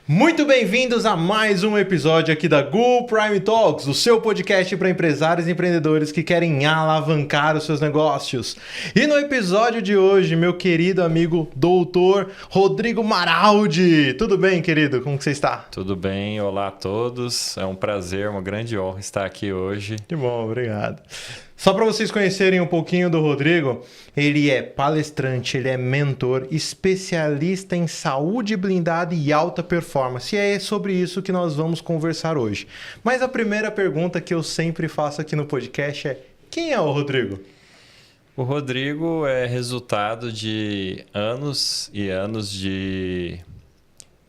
Muito bem-vindos a mais um episódio aqui da Gul Prime Talks, o seu podcast para empresários e empreendedores que querem alavancar os seus negócios. E no episódio de hoje, meu querido amigo doutor Rodrigo Maraldi. Tudo bem, querido? Como que você está? Tudo bem, olá a todos. É um prazer, uma grande honra estar aqui hoje. Que bom, obrigado. Só para vocês conhecerem um pouquinho do Rodrigo, ele é palestrante, ele é mentor, especialista em saúde blindada e alta performance. E é sobre isso que nós vamos conversar hoje. Mas a primeira pergunta que eu sempre faço aqui no podcast é: quem é o Rodrigo? O Rodrigo é resultado de anos e anos de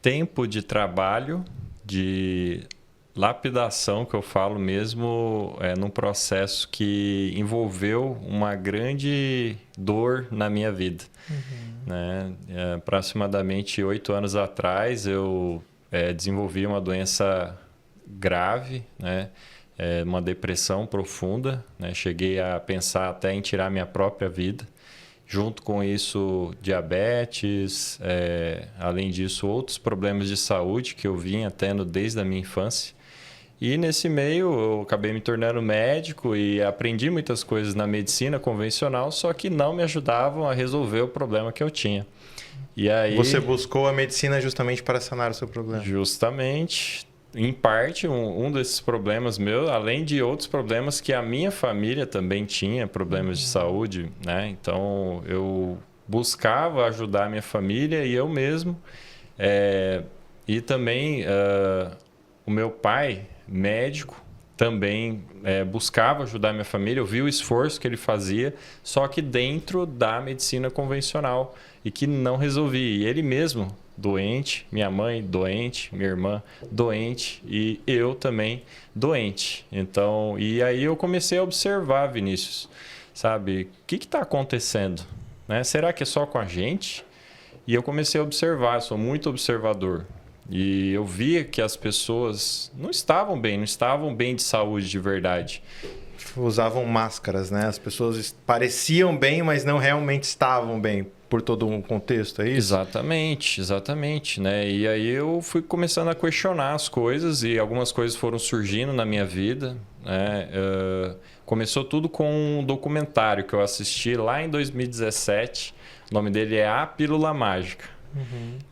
tempo de trabalho, de lapidação, que eu falo mesmo, num processo que envolveu uma grande dor na minha vida. Né? Aproximadamente 8 anos atrás, eu desenvolvi uma doença grave, né? Uma depressão profunda. Né? Cheguei a pensar até em tirar minha própria vida. Junto com isso, diabetes, além disso, outros problemas de saúde que eu vinha tendo desde a minha infância. E nesse meio eu acabei me tornando médico e aprendi muitas coisas na medicina convencional, só que não me ajudavam a resolver o problema que eu tinha. E aí, você buscou a medicina justamente para sanar o seu problema? Justamente. Em parte, um desses problemas meus, além de outros problemas que a minha família também tinha, problemas de saúde, né? Então, eu buscava ajudar a minha família e eu mesmo. E também, o meu pai, médico, também buscava ajudar a minha família. Eu vi o esforço que ele fazia, só que dentro da medicina convencional e que não resolvia. E ele mesmo doente, minha mãe doente, minha irmã doente e eu também doente. Então, e aí eu comecei a observar, Vinícius, sabe, o que está acontecendo? Né? Será que é só com a gente? E eu comecei a observar, eu sou muito observador. E eu via que as pessoas não estavam bem de saúde de verdade. Usavam máscaras, né? As pessoas pareciam bem, mas não realmente estavam bem por todo um contexto, é isso? Exatamente, né? E aí eu fui começando a questionar as coisas e algumas coisas foram surgindo na minha vida, né? Começou tudo com um documentário que eu assisti lá em 2017. O nome dele é A Pílula Mágica.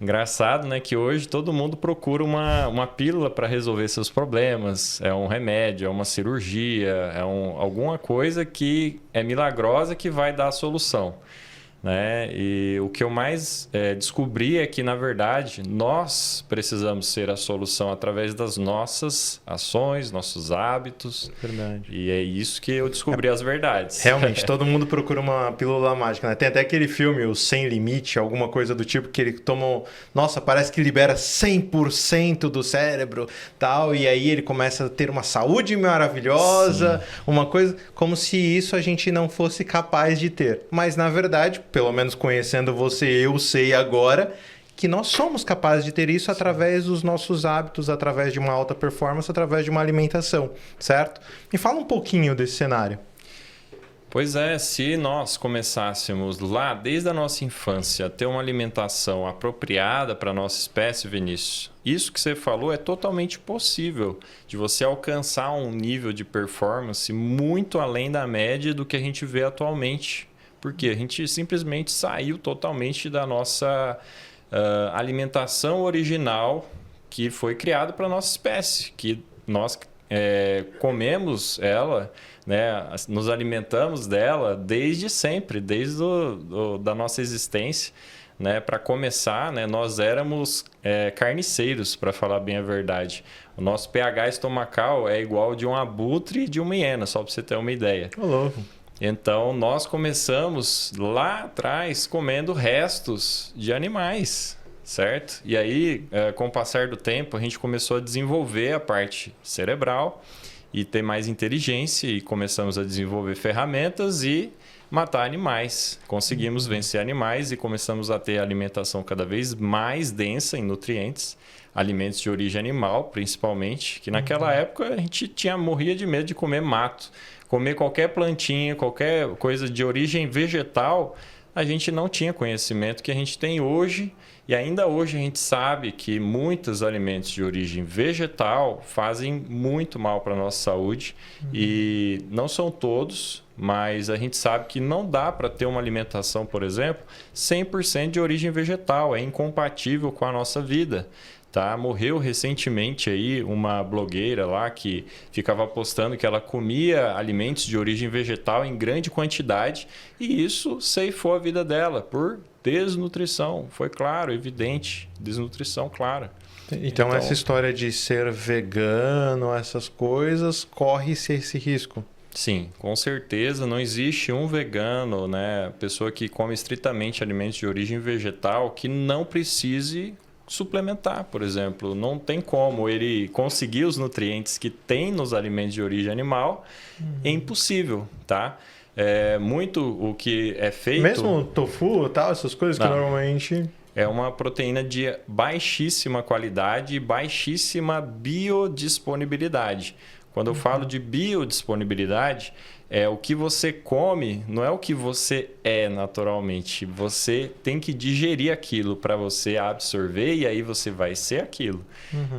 Engraçado, né, que hoje todo mundo procura uma pílula para resolver seus problemas. É um remédio, é uma cirurgia, alguma coisa que é milagrosa que vai dar a solução. Né? E o que eu mais descobri é que, na verdade, nós precisamos ser a solução através das nossas ações, nossos hábitos. Verdade. E é isso que eu descobri as verdades. Realmente, todo mundo procura uma pílula mágica, né? Tem até aquele filme, o Sem Limite, alguma coisa do tipo, que ele toma... Nossa, parece que libera 100% do cérebro, tal, e aí ele começa a ter uma saúde maravilhosa, sim, uma coisa como se isso a gente não fosse capaz de ter. Mas, na verdade, pelo menos conhecendo você, eu sei agora que nós somos capazes de ter isso através dos nossos hábitos, através de uma alta performance, através de uma alimentação, certo? Me fala um pouquinho desse cenário. Pois é, se nós começássemos lá, desde a nossa infância, a ter uma alimentação apropriada para a nossa espécie, Vinícius, isso que você falou é totalmente possível de você alcançar um nível de performance muito além da média do que a gente vê atualmente. Porque a gente simplesmente saiu totalmente da nossa alimentação original que foi criada para a nossa espécie, que nós comemos ela, né, nos alimentamos dela desde sempre, desde da nossa existência. Né, para começar, né, nós éramos carniceiros, para falar bem a verdade. O nosso pH estomacal é igual de um abutre e de uma hiena, só para você ter uma ideia. Ô, louco. Então, nós começamos lá atrás comendo restos de animais, certo? E aí, com o passar do tempo, a gente começou a desenvolver a parte cerebral e ter mais inteligência e começamos a desenvolver ferramentas e matar animais. Conseguimos vencer animais e começamos a ter alimentação cada vez mais densa em nutrientes, alimentos de origem animal, principalmente, que naquela época a gente morria de medo de comer mato. Comer qualquer plantinha, qualquer coisa de origem vegetal, a gente não tinha conhecimento que a gente tem hoje. E ainda hoje a gente sabe que muitos alimentos de origem vegetal fazem muito mal para a nossa saúde. E não são todos, mas a gente sabe que não dá para ter uma alimentação, por exemplo, 100% de origem vegetal. É incompatível com a nossa vida. Tá? Morreu recentemente aí uma blogueira lá que ficava postando que ela comia alimentos de origem vegetal em grande quantidade e isso ceifou a vida dela por desnutrição. Foi claro, evidente, desnutrição clara. Então essa história de ser vegano, essas coisas, corre-se esse risco. Sim, com certeza não existe um vegano, né, pessoa que come estritamente alimentos de origem vegetal que não precise suplementar, por exemplo. Não tem como ele conseguir os nutrientes que tem nos alimentos de origem animal. É impossível, tá? É muito o que é feito... Mesmo tofu e tal, essas coisas que normalmente... É uma proteína de baixíssima qualidade e baixíssima biodisponibilidade. Quando eu falo de biodisponibilidade, é o que você come, não é o que você é naturalmente. Você tem que digerir aquilo para você absorver e aí você vai ser aquilo.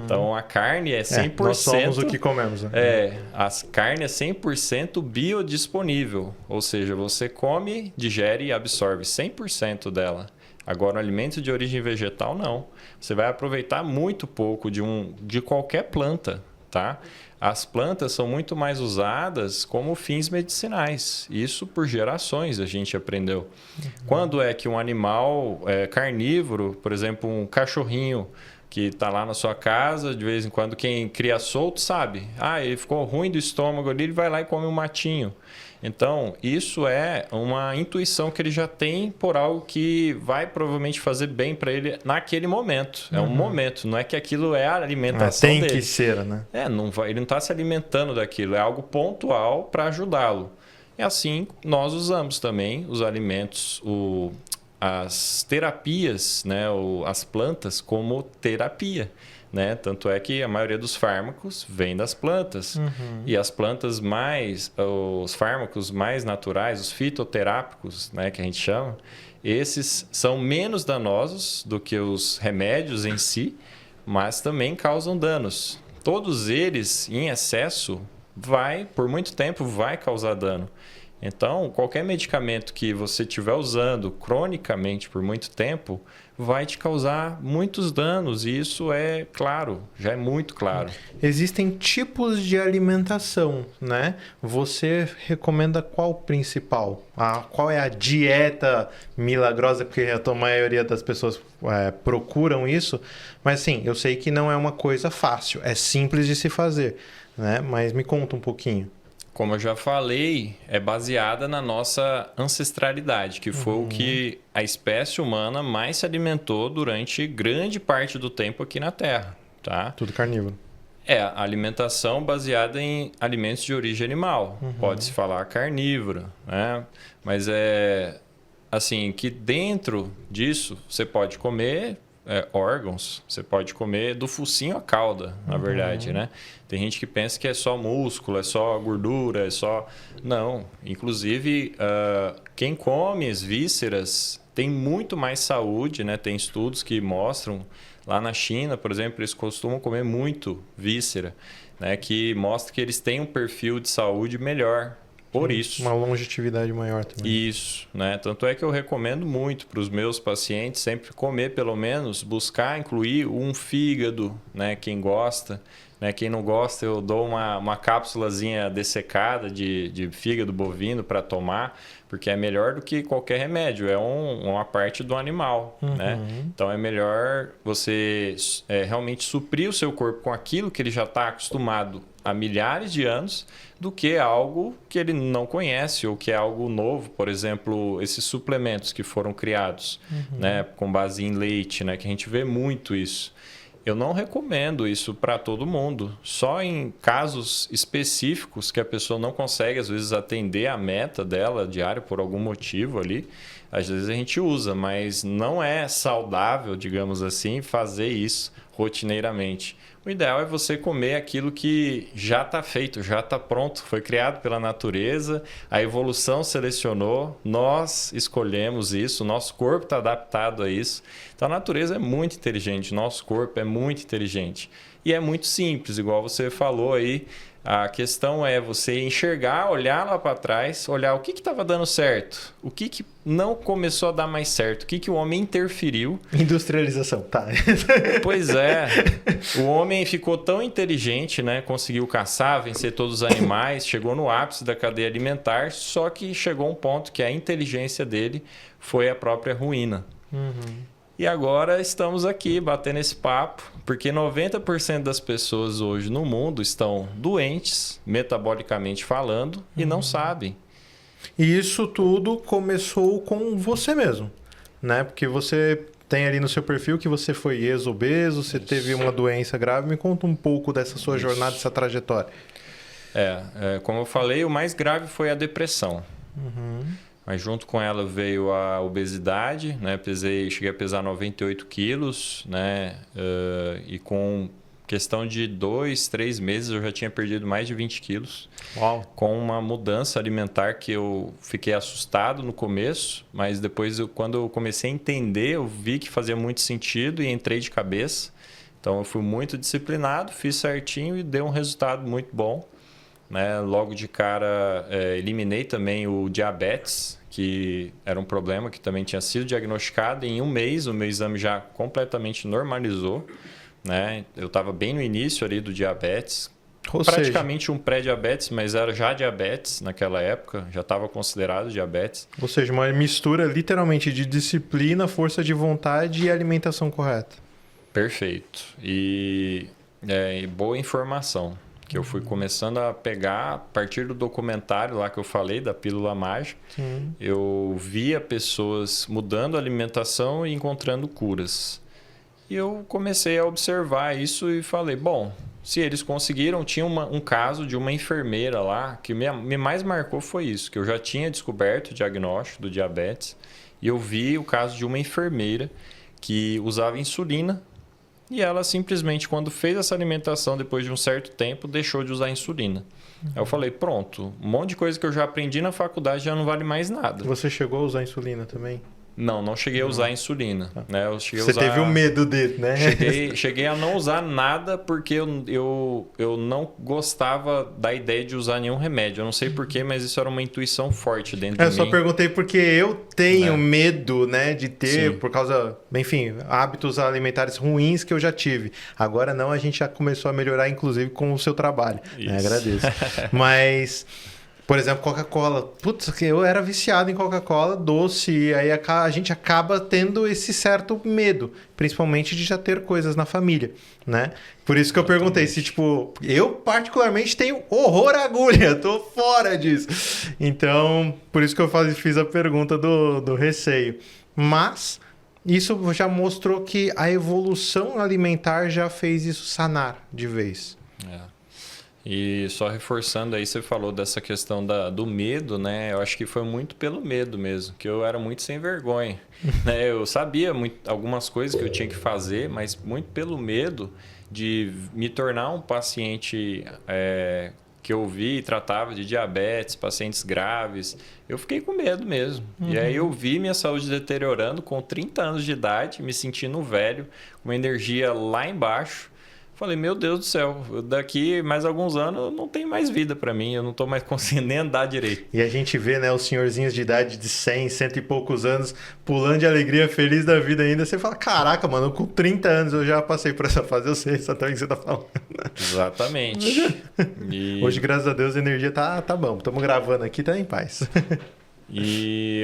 Então, a carne é 100%... nós somos o que comemos. Né? A carne é 100% biodisponível. Ou seja, você come, digere e absorve 100% dela. Agora, o alimento de origem vegetal, não. Você vai aproveitar muito pouco de qualquer planta, tá? As plantas são muito mais usadas como fins medicinais. Isso por gerações a gente aprendeu. Quando é que um animal carnívoro, por exemplo, um cachorrinho que está lá na sua casa, de vez em quando quem cria solto sabe. Ele ficou ruim do estômago ali, ele vai lá e come um matinho. Então, isso é uma intuição que ele já tem por algo que vai provavelmente fazer bem para ele naquele momento. É um momento, não é que aquilo é a alimentação dele. Tem que ser, né? Ele não está se alimentando daquilo, é algo pontual para ajudá-lo. E assim, nós usamos também os alimentos, as terapias, né, as plantas como terapia. Né? Tanto é que a maioria dos fármacos vem das plantas. E as plantas os fármacos mais naturais, os fitoterápicos, né, que a gente chama, esses são menos danosos do que os remédios em si, mas também causam danos. Todos eles, em excesso, por muito tempo, vai causar dano. Então, qualquer medicamento que você estiver usando cronicamente por muito tempo vai te causar muitos danos. E isso é claro, já é muito claro. Existem tipos de alimentação, né? Você recomenda qual principal? Qual é a dieta milagrosa? Porque a maioria das pessoas procuram isso. Mas, sim, eu sei que não é uma coisa fácil. É simples de se fazer, né? Mas me conta um pouquinho. Como eu já falei, é baseada na nossa ancestralidade, que foi o que a espécie humana mais se alimentou durante grande parte do tempo aqui na Terra. Tá? Tudo carnívoro. A alimentação baseada em alimentos de origem animal. Pode-se falar carnívora, né? Mas é assim, que dentro disso você pode comer órgãos, você pode comer do focinho à cauda, na verdade, né? Tem gente que pensa que é só músculo, é só gordura, é só... Não, inclusive quem come as vísceras tem muito mais saúde, né? Tem estudos que mostram, lá na China, por exemplo, eles costumam comer muito víscera, né? Que mostra que eles têm um perfil de saúde melhor. Por isso. Uma longevidade maior também. Isso, né? Tanto é que eu recomendo muito para os meus pacientes sempre comer, pelo menos, buscar incluir um fígado, né? Quem gosta, né? Quem não gosta, eu dou uma cápsulazinha dessecada de fígado bovino para tomar, porque é melhor do que qualquer remédio, é uma parte do animal, né? Então é melhor você realmente suprir o seu corpo com aquilo que ele já está acostumado há milhares de anos, do que algo que ele não conhece ou que é algo novo. Por exemplo, esses suplementos que foram criados, né, com base em leite, né, que a gente vê muito isso. Eu não recomendo isso para todo mundo. Só em casos específicos que a pessoa não consegue, às vezes, atender a meta dela diária por algum motivo ali, Às vezes a gente usa, mas não é saudável, digamos assim, fazer isso rotineiramente. O ideal é você comer aquilo que já está feito, já está pronto, foi criado pela natureza, a evolução selecionou, nós escolhemos isso, o nosso corpo está adaptado a isso. Então a natureza é muito inteligente, nosso corpo é muito inteligente. E é muito simples, igual você falou aí. A questão é você enxergar, olhar lá para trás, olhar o que estava dando certo, o que não começou a dar mais certo, o que o homem interferiu. Industrialização, tá. Pois é, o homem ficou tão inteligente, né? Conseguiu caçar, vencer todos os animais, chegou no ápice da cadeia alimentar, só que chegou um ponto que a inteligência dele foi a própria ruína. E agora estamos aqui batendo esse papo, porque 90% das pessoas hoje no mundo estão doentes, metabolicamente falando, e não sabem. E isso tudo começou com você mesmo, né? Porque você tem ali no seu perfil que você foi ex-obeso, você teve uma doença grave. Me conta um pouco dessa sua jornada, dessa trajetória. Como eu falei, o mais grave foi a depressão. Mas junto com ela veio a obesidade, né? Cheguei a pesar 98 quilos, né? E com questão de 2, 3 meses eu já tinha perdido mais de 20 quilos. Uau. Com uma mudança alimentar que eu fiquei assustado no começo, mas depois quando eu comecei a entender, eu vi que fazia muito sentido e entrei de cabeça. Então eu fui muito disciplinado, fiz certinho e deu um resultado muito bom. Né? Logo de cara, eliminei também o diabetes, que era um problema que também tinha sido diagnosticado. Em um mês, o meu exame já completamente normalizou. Né? Eu estava bem no início ali do diabetes, praticamente um pré-diabetes, mas era já diabetes naquela época, já estava considerado diabetes. Ou seja, uma mistura literalmente de disciplina, força de vontade e alimentação correta. Perfeito. E boa informação. Que eu fui começando a pegar a partir do documentário lá que eu falei, da Pílula Mágica. Eu via pessoas mudando a alimentação e encontrando curas. E eu comecei a observar isso e falei, bom, se eles conseguiram, tinha um caso de uma enfermeira lá, que me mais marcou foi isso, que eu já tinha descoberto o diagnóstico do diabetes, e eu vi o caso de uma enfermeira que usava insulina. E ela simplesmente, quando fez essa alimentação, depois de um certo tempo, deixou de usar insulina. Aí eu falei, pronto, um monte de coisa que eu já aprendi na faculdade já não vale mais nada. Você chegou a usar insulina também? Não cheguei a usar insulina. Né? Você teve o medo dele, né? Cheguei a não usar nada porque eu não gostava da ideia de usar nenhum remédio. Eu não sei porquê, mas isso era uma intuição forte dentro de mim. Eu só perguntei porque eu tenho medo, né, de ter, Sim. por causa, enfim, hábitos alimentares ruins que eu já tive. Agora não, a gente já começou a melhorar, inclusive, com o seu trabalho. Né? Agradeço. Mas... Por exemplo, Coca-Cola. Putz, eu era viciado em Coca-Cola, doce, e aí a gente acaba tendo esse certo medo, principalmente de já ter coisas na família, né? Por isso que eu perguntei se, tipo, eu particularmente tenho horror à agulha, tô fora disso. Então, por isso que eu fiz a pergunta do receio. Mas isso já mostrou que a evolução alimentar já fez isso sanar de vez. E só reforçando aí, você falou dessa questão do medo, né? Eu acho que foi muito pelo medo mesmo, que eu era muito sem vergonha. Né? Eu sabia algumas coisas que eu tinha que fazer, mas muito pelo medo de me tornar um paciente que eu vi e tratava de diabetes, pacientes graves. Eu fiquei com medo mesmo. E aí eu vi minha saúde deteriorando com 30 anos de idade, me sentindo velho, com uma energia lá embaixo. Falei, meu Deus do céu, daqui mais alguns anos não tem mais vida para mim, eu não estou mais conseguindo nem andar direito. E a gente vê, né, os senhorzinhos de idade de 100, cento e poucos anos, pulando de alegria, feliz da vida ainda. Você fala, caraca, mano, com 30 anos eu já passei por essa fase, eu sei exatamente o que você tá falando. Exatamente. Hoje, graças a Deus, a energia tá bom, estamos gravando aqui, tá em paz. E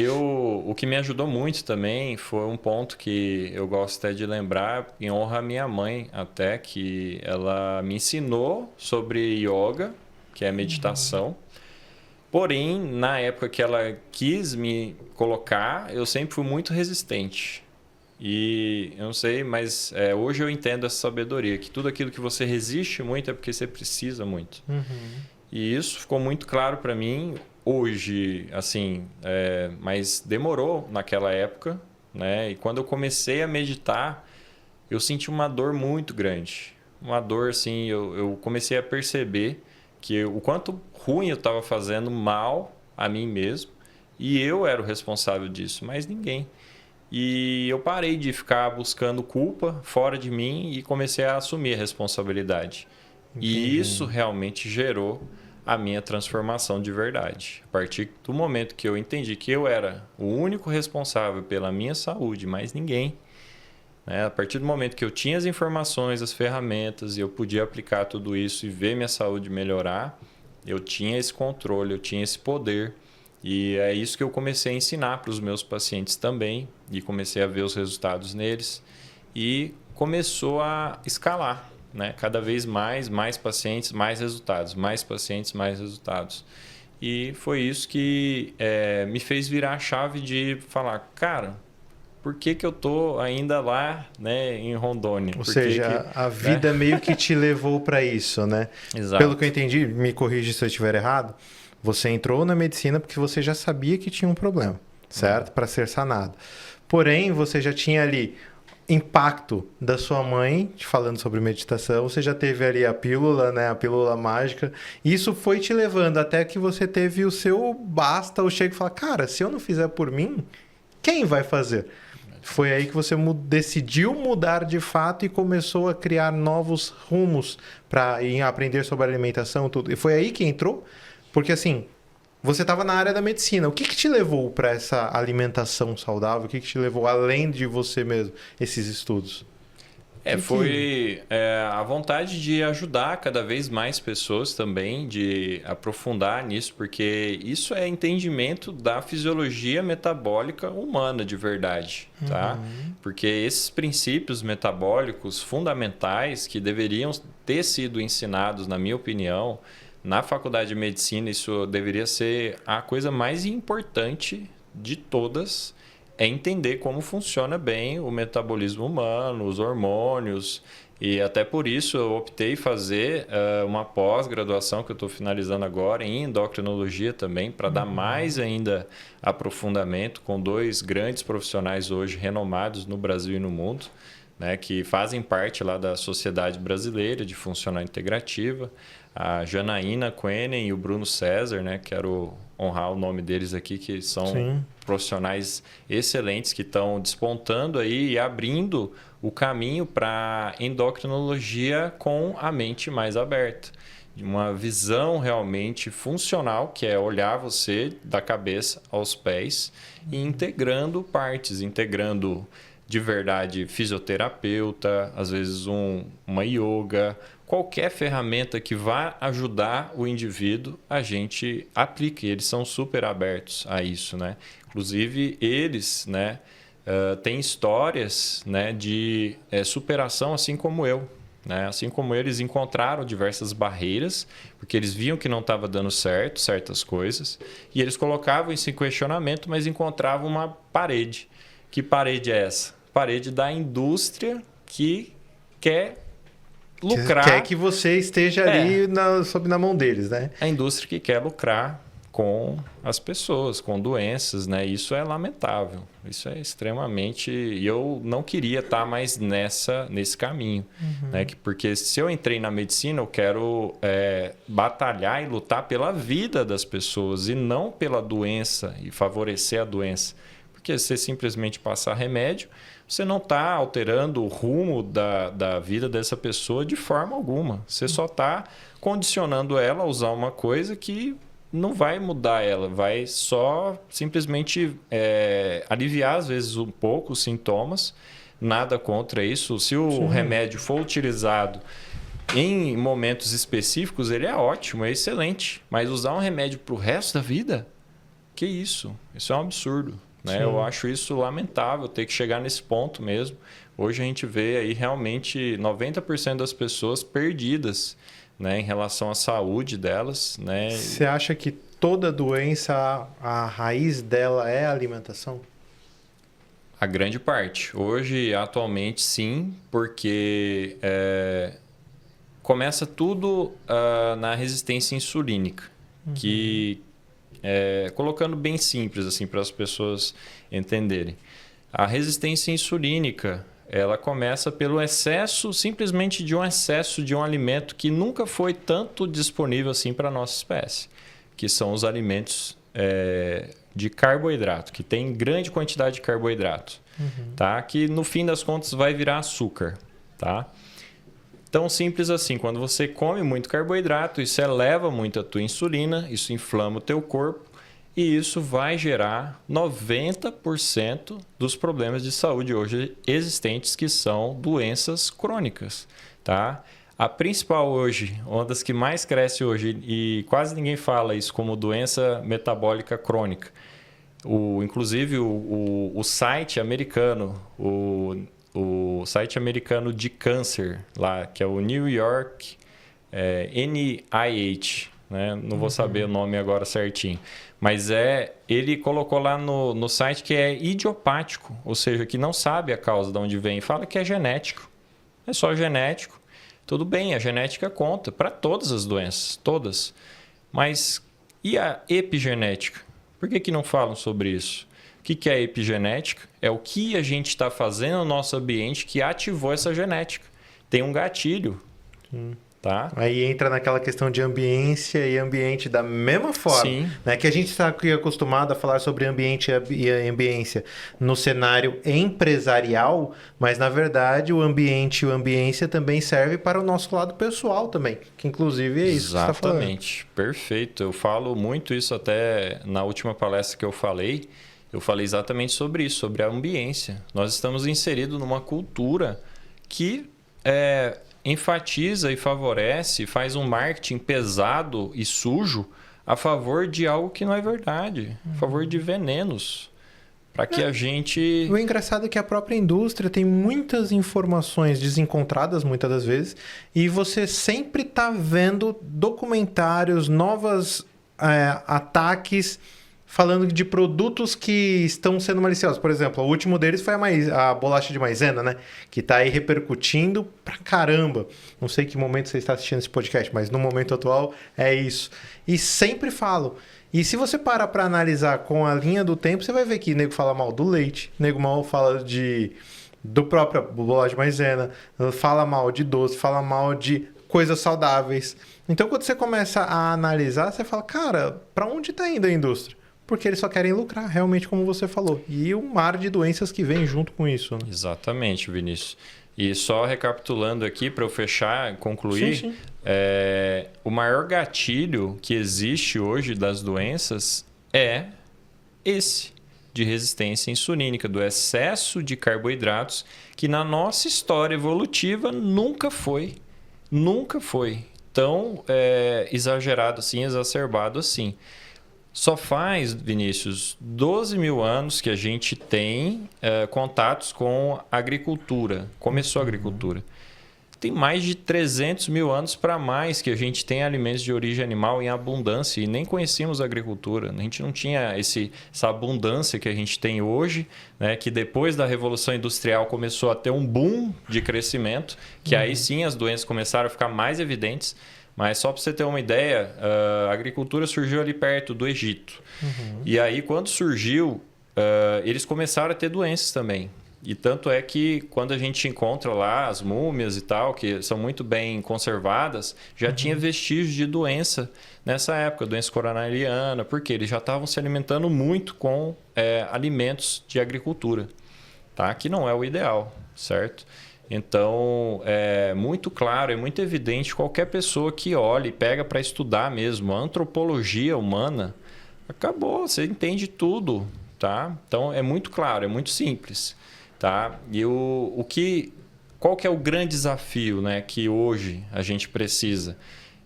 o que me ajudou muito também foi um ponto que eu gosto até de lembrar, em honra à minha mãe até, que ela me ensinou sobre yoga, que é meditação. Porém, na época que ela quis me colocar, eu sempre fui muito resistente. E eu não sei, mas hoje eu entendo essa sabedoria, que tudo aquilo que você resiste muito é porque você precisa muito. E isso ficou muito claro para mim. hoje, assim, mas demorou naquela época, né? E quando eu comecei a meditar, eu senti uma dor muito grande. Uma dor, assim, eu comecei a perceber que o quanto ruim eu estava fazendo mal a mim mesmo. E eu era o responsável disso, mas ninguém. E eu parei de ficar buscando culpa fora de mim e comecei a assumir a responsabilidade. E isso Entendi. realmente gerou a minha transformação de verdade. A partir do momento que eu entendi que eu era o único responsável pela minha saúde, mais ninguém, né? A partir do momento que eu tinha as informações, as ferramentas, e eu podia aplicar tudo isso e ver minha saúde melhorar, eu tinha esse controle, eu tinha esse poder. E é isso que eu comecei a ensinar para os meus pacientes também, e comecei a ver os resultados neles, e começou a escalar, né? Cada vez mais pacientes, mais resultados, mais pacientes, mais resultados. E foi isso que me fez virar a chave de falar, cara, por que que eu tô ainda lá, né, em Rondônia? Ou Por que que, seja, a né? vida meio que te levou para isso, né? Pelo que eu Exato. entendi, me corrija se eu estiver errado, você entrou na medicina porque você já sabia que tinha um problema, certo? Para ser sanado. Porém, você já tinha ali impacto da sua mãe, te falando sobre meditação, você já teve ali a pílula, né, a pílula mágica. E isso foi te levando até que você teve o seu basta, o chego e falar, cara, se eu não fizer por mim, quem vai fazer? Foi aí que você decidiu mudar de fato e começou a criar novos rumos para aprender sobre alimentação, tudo. E foi aí que entrou? Porque assim, você estava na área da medicina. O que te levou para essa alimentação saudável? O que te levou além de você mesmo, esses estudos? Foi a vontade de ajudar cada vez mais pessoas também, de aprofundar nisso, porque isso é entendimento da fisiologia metabólica humana de verdade, tá? Porque esses princípios metabólicos fundamentais que deveriam ter sido ensinados, na minha opinião, na faculdade de medicina, isso deveria ser a coisa mais importante de todas, é entender como funciona bem o metabolismo humano, os hormônios, e até por isso eu optei fazer uma pós-graduação que eu estou finalizando agora em endocrinologia também, para dar mais ainda aprofundamento com dois grandes profissionais hoje renomados no Brasil e no mundo, né, que fazem parte lá da Sociedade Brasileira de Funcional Integrativa, a Janaína Quenen e o Bruno César, né, quero honrar o nome deles aqui, que são Sim. profissionais excelentes que estão despontando aí e abrindo o caminho para endocrinologia com a mente mais aberta. De uma visão realmente funcional, que é olhar você da cabeça aos pés e integrando partes, integrando de verdade fisioterapeuta, às vezes uma yoga, qualquer ferramenta que vá ajudar o indivíduo, a gente aplica. E eles são super abertos a isso, né? Inclusive, eles, né, têm histórias, né, de superação, assim como eu. Né? Assim como eles encontraram diversas barreiras, porque eles viam que não estava dando certo certas coisas, e eles colocavam isso em questionamento, mas encontravam uma parede. Que parede é essa? Parede da indústria que quer lucrar. Quer que você esteja ali sob na mão deles, né? A indústria que quer lucrar com as pessoas, com doenças, né? Isso é lamentável. Isso é extremamente... E eu não queria estar mais nesse caminho. Né? Porque se eu entrei na medicina, eu quero batalhar e lutar pela vida das pessoas e não pela doença e favorecer a doença. Porque se você simplesmente passar remédio, você não está alterando o rumo da vida dessa pessoa de forma alguma. Você só está condicionando ela a usar uma coisa que não vai mudar ela, vai só simplesmente aliviar, às vezes, um pouco os sintomas. Nada contra isso. Se o remédio for utilizado em momentos específicos, ele é ótimo, é excelente. Mas usar um remédio para o resto da vida? Que isso? Isso é um absurdo. Né? Eu acho isso lamentável, ter que chegar nesse ponto mesmo. Hoje a gente vê aí realmente 90% das pessoas perdidas, né, em relação à saúde delas. Né? Você acha que toda doença, a raiz dela é a alimentação? A grande parte. Hoje, atualmente, sim, porque começa tudo na resistência insulínica, que colocando bem simples assim para as pessoas entenderem. A resistência insulínica, ela começa pelo excesso, simplesmente de um excesso de um alimento que nunca foi tanto disponível assim para a nossa espécie, que são os alimentos de carboidrato, que tem grande quantidade de carboidrato, tá? Que no fim das contas vai virar açúcar, tá? Tão simples assim, quando você come muito carboidrato, isso eleva muito a tua insulina, isso inflama o teu corpo e isso vai gerar 90% dos problemas de saúde hoje existentes, que são doenças crônicas, tá? A principal hoje, uma das que mais cresce hoje, e quase ninguém fala isso como doença metabólica crônica. Inclusive o site americano, o site americano de câncer, lá, que é o New York NIH, né? Não vou saber o nome agora certinho. Mas ele colocou lá no site que é idiopático, ou seja, que não sabe a causa de onde vem. Fala que é genético. É só genético. Tudo bem, a genética conta para todas as doenças, todas. Mas e a epigenética? Por que não falam sobre isso? O que é epigenética? É o que a gente está fazendo no nosso ambiente que ativou essa genética. Tem um gatilho. Tá? Aí entra naquela questão de ambiência e ambiente da mesma forma. Sim. Né? Que a gente está aqui acostumado a falar sobre ambiente e ambiência no cenário empresarial, mas na verdade o ambiente e a ambiência também serve para o nosso lado pessoal também, que inclusive é isso. Exatamente. Que você está falando. Perfeito. Eu falo muito isso até na última palestra que eu falei exatamente sobre isso, sobre a ambiência. Nós estamos inseridos numa cultura que enfatiza e favorece, faz um marketing pesado e sujo a favor de algo que não é verdade, a favor de venenos, para que a gente... O engraçado é que a própria indústria tem muitas informações desencontradas, muitas das vezes, e você sempre está vendo documentários, novos ataques falando de produtos que estão sendo maliciosos. Por exemplo, o último deles foi a bolacha de maisena, né? Que está aí repercutindo pra caramba. Não sei que momento você está assistindo esse podcast, mas no momento atual é isso. E sempre falo. E se você parar para analisar com a linha do tempo, você vai ver que nego fala mal do leite, nego mal fala do próprio bolacha de maisena, fala mal de doce, fala mal de coisas saudáveis. Então, quando você começa a analisar, você fala, cara, para onde está indo a indústria? Porque eles só querem lucrar, realmente, como você falou. E um mar de doenças que vem junto com isso. Né? Exatamente, Vinícius. E só recapitulando aqui, para eu fechar, concluir, sim. O maior gatilho que existe hoje das doenças é esse, de resistência insulínica, do excesso de carboidratos, que na nossa história evolutiva nunca foi tão exagerado assim, exacerbado assim. Só faz, Vinícius, 12 mil anos que a gente tem contatos com a agricultura. Começou a agricultura. Tem mais de 300 mil anos para mais que a gente tem alimentos de origem animal em abundância e nem conhecíamos a agricultura. A gente não tinha essa abundância que a gente tem hoje, né? Que depois da Revolução Industrial começou a ter um boom de crescimento, que aí sim as doenças começaram a ficar mais evidentes. Mas só para você ter uma ideia, a agricultura surgiu ali perto do Egito. E aí, quando surgiu, eles começaram a ter doenças também. E tanto é que quando a gente encontra lá as múmias e tal, que são muito bem conservadas, já tinha vestígios de doença nessa época, doença coronariana, porque eles já estavam se alimentando muito com alimentos de agricultura, tá? Que não é o ideal, certo? Então, é muito claro, é muito evidente, qualquer pessoa que olhe e pega para estudar mesmo a antropologia humana, acabou, você entende tudo, tá? Então, é muito claro, é muito simples, tá? E qual que é o grande desafio, né, que hoje a gente precisa?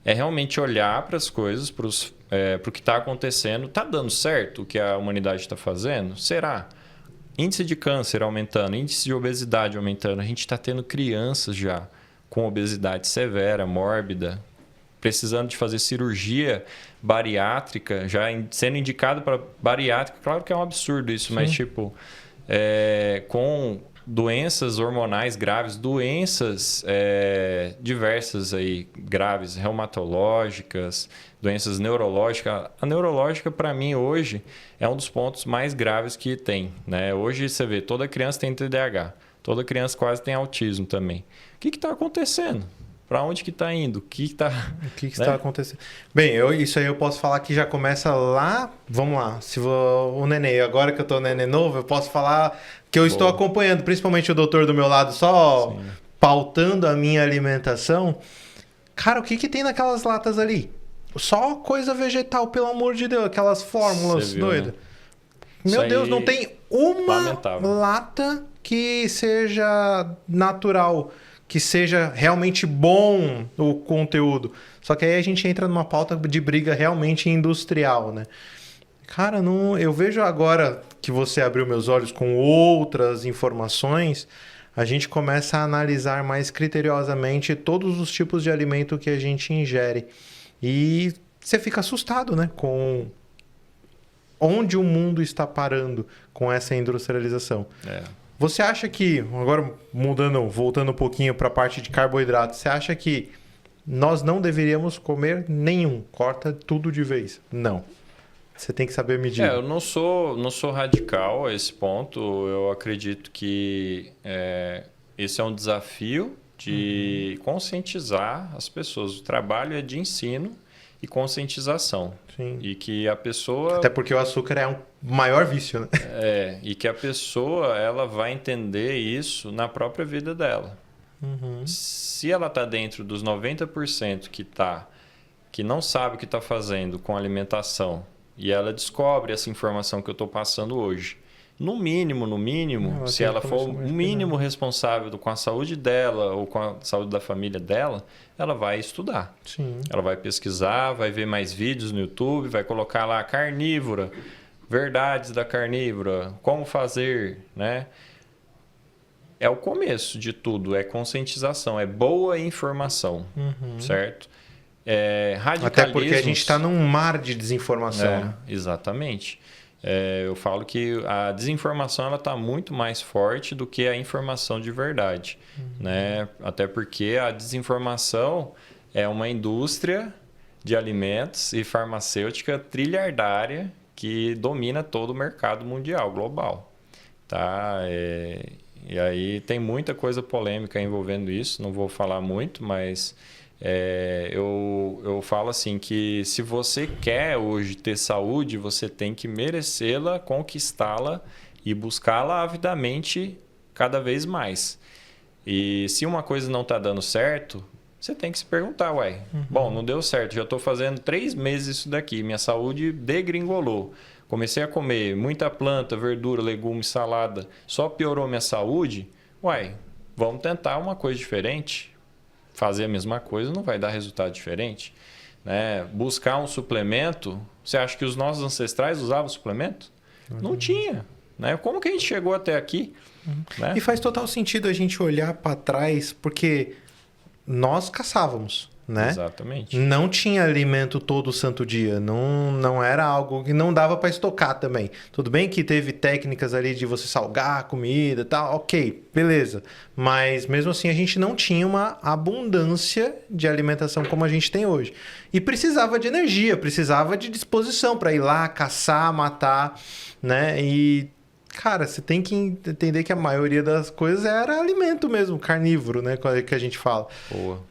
É realmente olhar para as coisas, para o que está acontecendo. Está dando certo o que a humanidade está fazendo? Será? Índice de câncer aumentando, índice de obesidade aumentando. A gente está tendo crianças já com obesidade severa, mórbida, precisando de fazer cirurgia bariátrica, já sendo indicado para bariátrica. Claro que é um absurdo isso, mas tipo, com doenças hormonais graves, doenças diversas aí, graves, reumatológicas, doenças neurológicas. A neurológica, para mim, hoje, é um dos pontos mais graves que tem, né? Hoje, você vê, toda criança tem TDAH, toda criança quase tem autismo também. O que está acontecendo? Para onde que está indo? O que está né? Acontecendo? Bem, isso aí eu posso falar que já começa lá. Vamos lá. Se o neném, agora que eu tô neném novo, eu posso falar que eu estou acompanhando, principalmente o doutor do meu lado, só pautando a minha alimentação. Cara, o que tem naquelas latas ali? Só coisa vegetal, pelo amor de Deus. Aquelas fórmulas doidas. Né? Meu Deus, não tem uma lata que seja natural, que seja realmente bom o conteúdo. Só que aí a gente entra numa pauta de briga realmente industrial, né? Cara, não, eu vejo agora que você abriu meus olhos com outras informações, a gente começa a analisar mais criteriosamente todos os tipos de alimento que a gente ingere. E você fica assustado, né? Com onde o mundo está parando com essa industrialização. Você acha que, agora voltando um pouquinho para a parte de carboidrato, você acha que nós não deveríamos comer nenhum? Corta tudo de vez. Não. Você tem que saber medir. Eu não sou radical a esse ponto. Eu acredito que esse é um desafio de conscientizar as pessoas. O trabalho é de ensino e conscientização. Sim. E que a pessoa... Até porque o açúcar é um maior vício, né? E que a pessoa ela vai entender isso na própria vida dela. Se ela está dentro dos 90% que não sabe o que está fazendo com alimentação e ela descobre essa informação que eu estou passando hoje, no mínimo, se ela for o mínimo responsável com a saúde dela ou com a saúde da família dela, ela vai estudar. Sim. Ela vai pesquisar, vai ver mais vídeos no YouTube, vai colocar lá carnívora, verdades da carnívora, como fazer, né? É o começo de tudo, é conscientização, é boa informação, certo? Até porque a gente está num mar de desinformação. Exatamente. Eu falo que a desinformação ela está muito mais forte do que a informação de verdade, né? Até porque a desinformação é uma indústria de alimentos e farmacêutica trilhardária que domina todo o mercado mundial, global. Tá? E aí tem muita coisa polêmica envolvendo isso, não vou falar muito, mas... eu falo assim que se você quer hoje ter saúde, você tem que merecê-la, conquistá-la e buscá-la avidamente cada vez mais. E se uma coisa não está dando certo, você tem que se perguntar, bom, não deu certo, já estou fazendo 3 meses isso daqui, minha saúde degringolou. Comecei a comer muita planta, verdura, legume, salada, só piorou minha saúde. Vamos tentar uma coisa diferente. Fazer a mesma coisa não vai dar resultado diferente, né? Buscar um suplemento, você acha que os nossos ancestrais usavam suplemento? Não tinha, né? Como que a gente chegou até aqui? Né? E faz total sentido a gente olhar para trás, porque nós caçávamos, né? Exatamente. Não tinha alimento todo santo dia, não era algo que não dava para estocar também. Tudo bem que teve técnicas ali de você salgar a comida e tal, ok, beleza. Mas mesmo assim a gente não tinha uma abundância de alimentação como a gente tem hoje. E precisava de energia, precisava de disposição para ir lá, caçar, matar, né? E cara, você tem que entender que a maioria das coisas era alimento mesmo, carnívoro, né? Que a gente fala. Boa.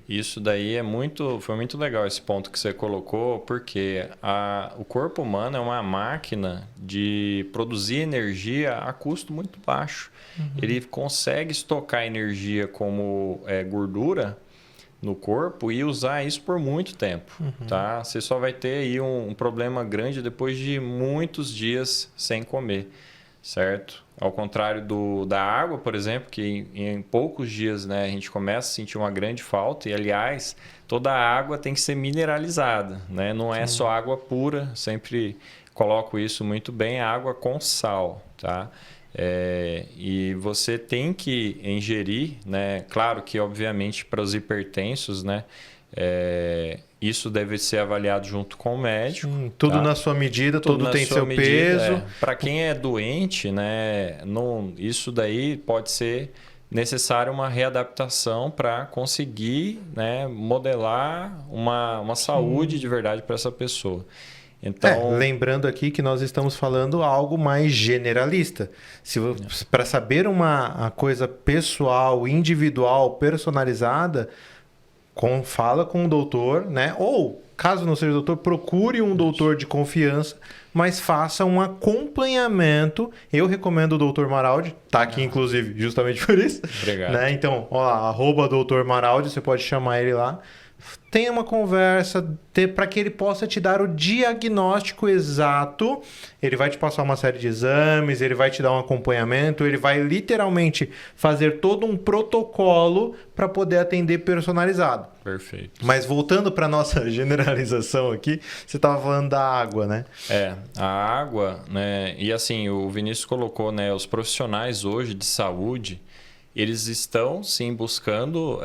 Isso daí foi muito legal esse ponto que você colocou, porque o corpo humano é uma máquina de produzir energia a custo muito baixo. Ele consegue estocar energia como gordura no corpo e usar isso por muito tempo. Tá? Você só vai ter aí um problema grande depois de muitos dias sem comer. Certo? Ao contrário da água, por exemplo, que em poucos dias, né, a gente começa a sentir uma grande falta. E, aliás, toda a água tem que ser mineralizada, né? Não é só água pura. Sempre coloco isso muito bem, água com sal. Tá? E você tem que ingerir, né? Claro que, obviamente, para os hipertensos, né, isso deve ser avaliado junto com o médico. Tudo tá? na sua medida, tudo tem seu peso. Para quem é doente, né, isso daí pode ser necessário uma readaptação para conseguir, né, modelar uma saúde de verdade para essa pessoa. Então, lembrando aqui que nós estamos falando algo mais generalista. Para saber uma coisa pessoal, individual, personalizada, fala com o doutor, né? Ou, caso não seja doutor, procure um doutor de confiança, mas faça um acompanhamento. Eu recomendo o Dr. Maraldi, tá aqui inclusive justamente por isso. Obrigado. Né? Então, ó lá, @Dr. Maraldi, você pode chamar ele lá. Tenha uma conversa para que ele possa te dar o diagnóstico exato. Ele vai te passar uma série de exames, ele vai te dar um acompanhamento, ele vai literalmente fazer todo um protocolo para poder atender personalizado. Perfeito. Mas voltando para nossa generalização aqui, você estava falando da água, né? A água, né? E assim, o Vinícius colocou, né? Os profissionais hoje de saúde, eles estão sim buscando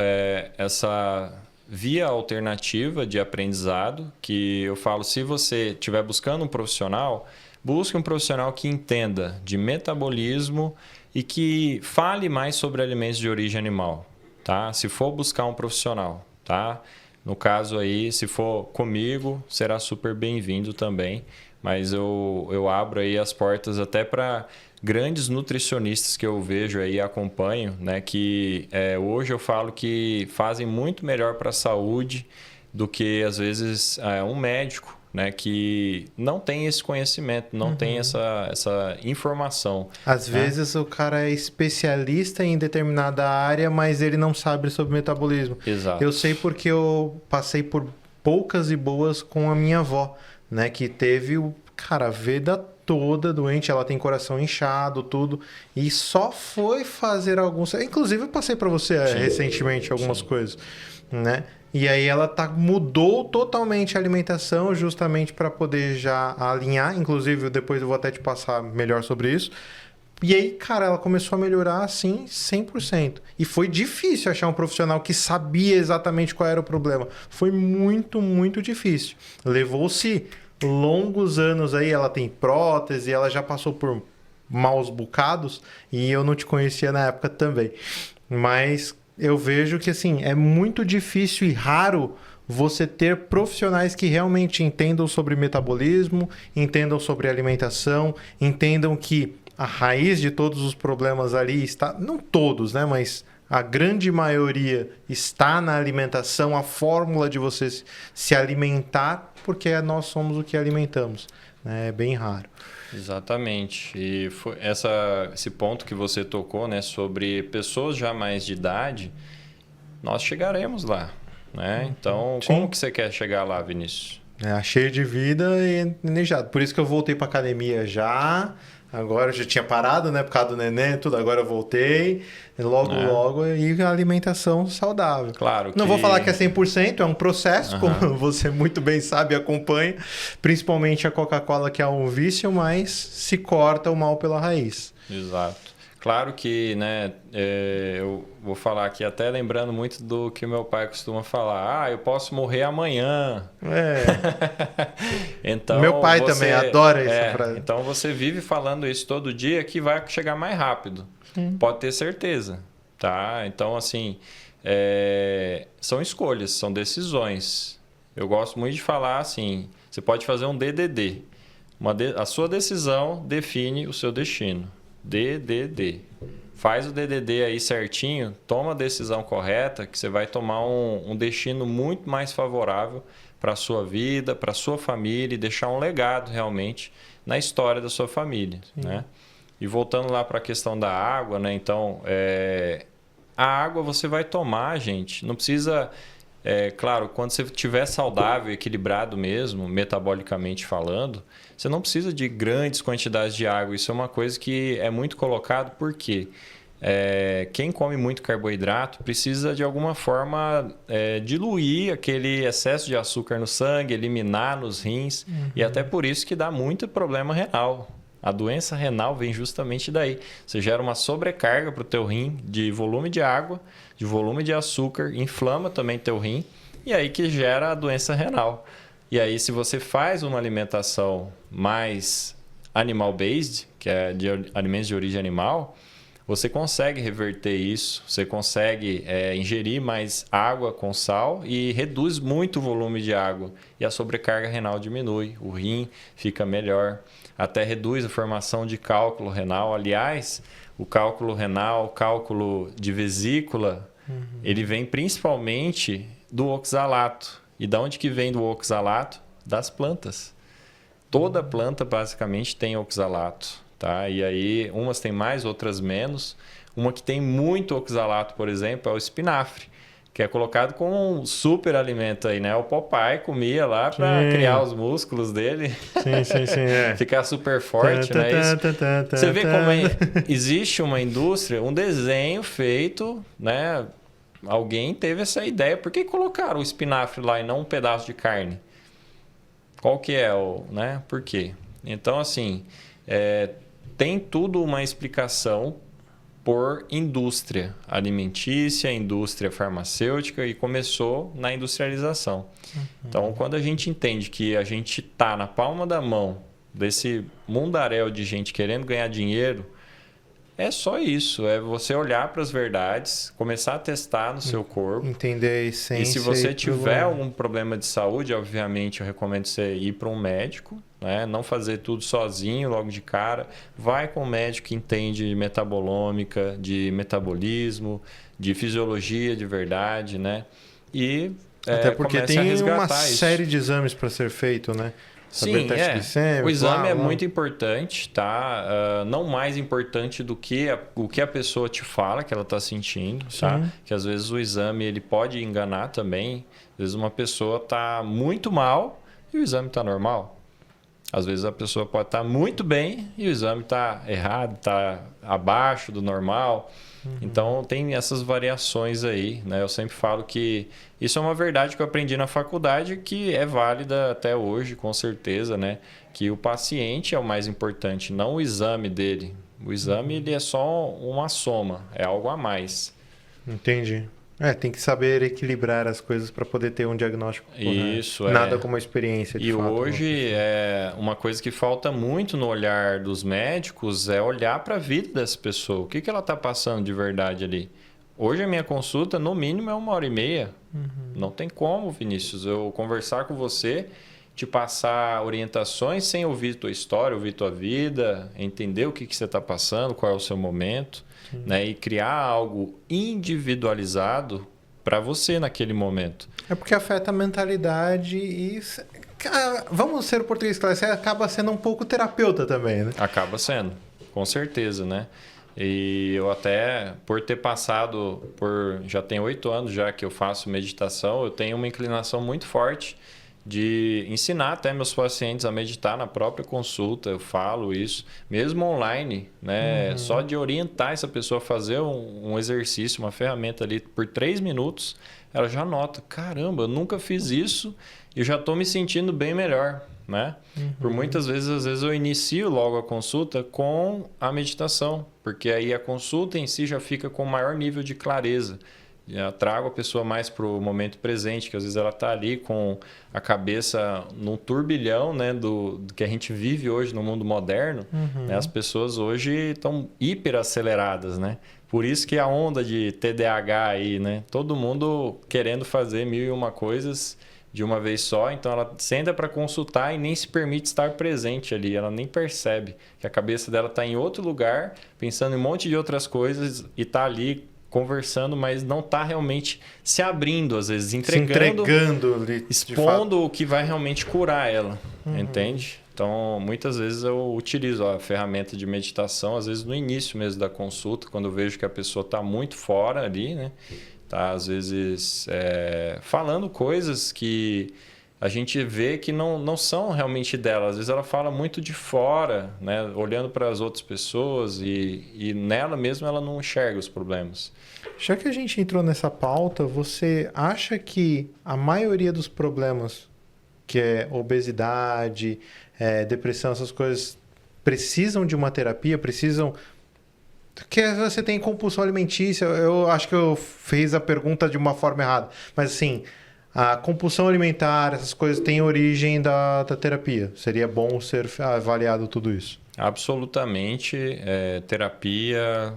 essa via alternativa de aprendizado, que eu falo, se você estiver buscando um profissional, busque um profissional que entenda de metabolismo e que fale mais sobre alimentos de origem animal, tá? Se for buscar um profissional, tá? No caso aí, se for comigo, será super bem-vindo também, mas eu abro aí as portas até para grandes nutricionistas que eu vejo aí e acompanho, né, que hoje eu falo que fazem muito melhor para a saúde do que, às vezes, um médico, né, que não tem esse conhecimento, não tem essa informação. Às vezes o cara é especialista em determinada área, mas ele não sabe sobre metabolismo. Exato. Eu sei porque eu passei por poucas e boas com a minha avó, né, que teve a vida toda doente, ela tem coração inchado, tudo, e só foi fazer alguns... Inclusive eu passei para você recentemente algumas coisas, né? E aí ela mudou totalmente a alimentação justamente para poder já alinhar, inclusive depois eu vou até te passar melhor sobre isso. E aí, cara, ela começou a melhorar assim 100%. E foi difícil achar um profissional que sabia exatamente qual era o problema. Foi muito, muito difícil. Levou-se longos anos aí, ela tem prótese, ela já passou por maus bocados e eu não te conhecia na época também. Mas eu vejo que assim, é muito difícil e raro você ter profissionais que realmente entendam sobre metabolismo, entendam sobre alimentação, entendam que a raiz de todos os problemas ali está, não todos, né, mas a grande maioria está na alimentação, a fórmula de você se alimentar, porque nós somos o que alimentamos. É bem raro. Exatamente. E foi esse ponto que você tocou, né, sobre pessoas já mais de idade, nós chegaremos lá, né? Então, como que você quer chegar lá, Vinícius? Cheio de vida e energizado. Por isso que eu voltei para academia já. Agora eu já tinha parado, né? Por causa do neném e tudo. Agora eu voltei. Logo. E a alimentação saudável. Claro que... Não vou falar que é 100%. É um processo, como você muito bem sabe e acompanha. Principalmente a Coca-Cola, que é um vício, mas se corta o mal pela raiz. Exato. Claro que, né, eu vou falar aqui até lembrando muito do que meu pai costuma falar. Eu posso morrer amanhã. Então, meu pai também adora essa frase. Então você vive falando isso todo dia que vai chegar mais rápido. Pode ter certeza. Tá? Então, assim, são escolhas, são decisões. Eu gosto muito de falar assim, você pode fazer um DDD. A sua decisão define o seu destino. DDD. Faz o DDD aí certinho, toma a decisão correta, que você vai tomar um destino muito mais favorável para a sua vida, para a sua família e deixar um legado realmente na história da sua família. Né? E voltando lá para a questão da água, né? Então, a água você vai tomar, gente. Não precisa... claro, quando você estiver saudável, equilibrado mesmo, metabolicamente falando, você não precisa de grandes quantidades de água. Isso é uma coisa que é muito colocado porque quem come muito carboidrato precisa de alguma forma diluir aquele excesso de açúcar no sangue, eliminar nos rins e até por isso que dá muito problema renal. A doença renal vem justamente daí. Você gera uma sobrecarga para o teu rim de volume de água, de volume de açúcar, inflama também teu rim e aí que gera a doença renal. E aí, se você faz uma alimentação mais animal-based, que é de alimentos de origem animal, você consegue reverter isso, você consegue ingerir mais água com sal e reduz muito o volume de água. E a sobrecarga renal diminui, o rim fica melhor, até reduz a formação de cálculo renal. Aliás, o cálculo renal, o cálculo de vesícula, ele vem principalmente do oxalato. E de onde que vem do oxalato? Das plantas. Toda planta basicamente tem oxalato. Tá? E aí, umas tem mais, outras menos. Uma que tem muito oxalato, por exemplo, é o espinafre, que é colocado como um super alimento aí, né? O Popeye comia lá para criar os músculos dele. Sim. Ficar super forte, né? Você vê como existe uma indústria, um desenho feito, né? Alguém teve essa ideia. Por que colocaram o espinafre lá e não um pedaço de carne? Qual que é o, né? Por quê? Então, assim, tem tudo uma explicação por indústria alimentícia, indústria farmacêutica, e começou na industrialização. Então, quando a gente entende que a gente está na palma da mão desse mundaréu de gente querendo ganhar dinheiro, é só isso. É você olhar para as verdades, começar a testar no seu corpo. Entender a essência. E se você tiver algum problema de saúde, obviamente, eu recomendo você ir para um médico. Né? Não fazer tudo sozinho logo de cara. Vai com um médico que entende de metabolômica, de metabolismo, de fisiologia de verdade, né? E até porque tem uma isso. série de exames para ser feito, né? Sim, o exame é muito importante, tá? Não mais importante do que o que a pessoa te fala que ela está sentindo, tá? Que às vezes o exame ele pode enganar também. Às vezes uma pessoa está muito mal e o exame está normal. Às vezes a pessoa pode estar muito bem e o exame está errado, está abaixo do normal. Então tem essas variações aí, né? Eu sempre falo que isso é uma verdade que eu aprendi na faculdade, que é válida até hoje, com certeza, né? Que o paciente é o mais importante, não o exame dele. O exame ele é só uma soma, é algo a mais. Entendi. Tem que saber equilibrar as coisas para poder ter um diagnóstico correto. Isso, Nada como a experiência, de e fato. E hoje, uma coisa que falta muito no olhar dos médicos é olhar para a vida dessa pessoa. O que ela está passando de verdade ali? Hoje a minha consulta, no mínimo, é 1h30. Não tem como, Vinícius, eu conversar com você, te passar orientações sem ouvir tua história, ouvir tua vida, entender o que você está passando, qual é o seu momento. Né, e criar algo individualizado para você naquele momento. É porque afeta a mentalidade e... Vamos ser português claro, você acaba sendo um pouco terapeuta também, né? Acaba sendo, com certeza, né? E eu até, por ter passado já tem 8 anos já que eu faço meditação, eu tenho uma inclinação muito forte de ensinar até meus pacientes a meditar na própria consulta. Eu falo isso, mesmo online, né? Só de orientar essa pessoa a fazer um exercício, uma ferramenta ali por 3 minutos, ela já nota, caramba, eu nunca fiz isso e já estou me sentindo bem melhor, né? Por muitas vezes, às vezes eu inicio logo a consulta com a meditação, porque aí a consulta em si já fica com maior nível de clareza. Já trago a pessoa mais para o momento presente, que às vezes ela está ali com a cabeça num turbilhão, né, do que a gente vive hoje no mundo moderno. Né? As pessoas hoje estão hiperaceleradas, né? Por isso que a onda de TDAH aí, né? Todo mundo querendo fazer 1001 coisas de uma vez só, então ela senta para consultar e nem se permite estar presente ali, ela nem percebe que a cabeça dela está em outro lugar, pensando em um monte de outras coisas e está ali conversando, mas não está realmente se abrindo, às vezes, entregando expondo o que vai realmente curar ela, entende? Então, muitas vezes eu utilizo a ferramenta de meditação, às vezes no início mesmo da consulta, quando eu vejo que a pessoa está muito fora ali, né? Tá, às vezes, falando coisas que a gente vê que não são realmente dela. Às vezes ela fala muito de fora, né? Olhando para as outras pessoas e nela mesma ela não enxerga os problemas. Já que a gente entrou nessa pauta, você acha que a maioria dos problemas, que é obesidade, depressão, essas coisas, precisam de uma terapia, precisam... Porque você tem compulsão alimentícia, eu acho que eu fiz a pergunta de uma forma errada, mas assim... a compulsão alimentar, essas coisas têm origem da terapia. Seria bom ser avaliado tudo isso. Absolutamente. Terapia,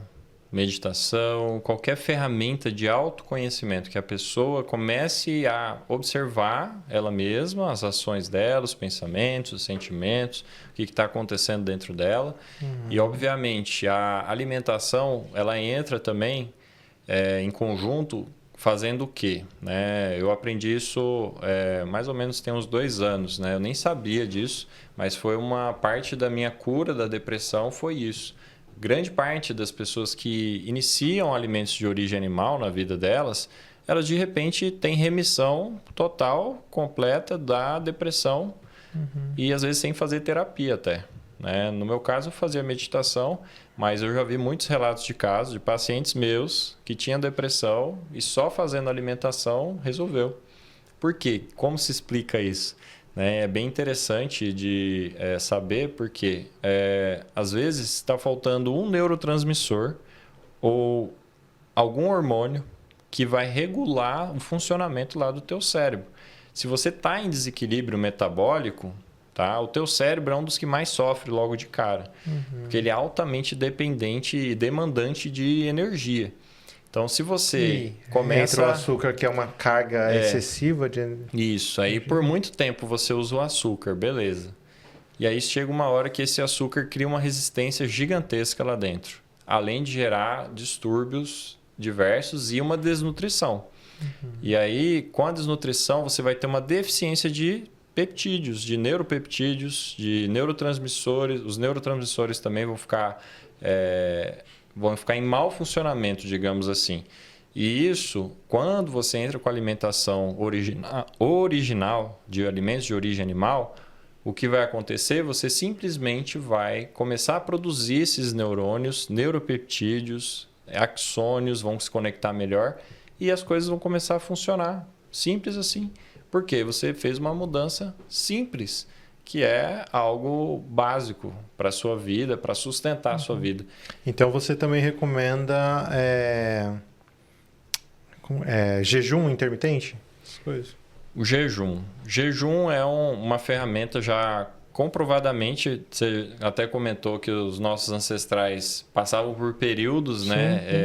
meditação, qualquer ferramenta de autoconhecimento que a pessoa comece a observar ela mesma, as ações dela, os pensamentos, os sentimentos, o que está acontecendo dentro dela. E, obviamente, a alimentação, ela entra também em conjunto fazendo o quê? Né? Eu aprendi isso mais ou menos tem uns 2 anos. Né? Eu nem sabia disso, mas foi uma parte da minha cura da depressão, foi isso. Grande parte das pessoas que iniciam alimentos de origem animal na vida delas, elas de repente têm remissão total, completa da depressão e às vezes sem fazer terapia até. Né? No meu caso eu fazia meditação, mas eu já vi muitos relatos de casos de pacientes meus que tinham depressão e só fazendo alimentação resolveu. Por quê? Como se explica isso? É bem interessante de saber porque às vezes está faltando um neurotransmissor ou algum hormônio que vai regular o funcionamento lá do teu cérebro. Se você está em desequilíbrio metabólico, tá? O teu cérebro é um dos que mais sofre logo de cara, porque ele é altamente dependente e demandante de energia. Então, se você começa... Entra o açúcar, que é uma carga excessiva de... Isso. Aí, por muito tempo, você usa o açúcar, beleza. E aí, chega uma hora que esse açúcar cria uma resistência gigantesca lá dentro. Além de gerar distúrbios diversos e uma desnutrição. E aí, com a desnutrição, você vai ter uma deficiência de peptídeos, de neuropeptídeos, de neurotransmissores. Os neurotransmissores também vão ficar em mau funcionamento, digamos assim. E isso, quando você entra com alimentação original, de alimentos de origem animal, o que vai acontecer? Você simplesmente vai começar a produzir esses neurônios, neuropeptídeos, axônios vão se conectar melhor e as coisas vão começar a funcionar. Simples assim. Porque você fez uma mudança simples, que é algo básico para a sua vida, para sustentar a sua vida. Então, você também recomenda jejum intermitente? Essas coisas. O jejum. Jejum é uma ferramenta já comprovadamente, você até comentou que os nossos ancestrais passavam por períodos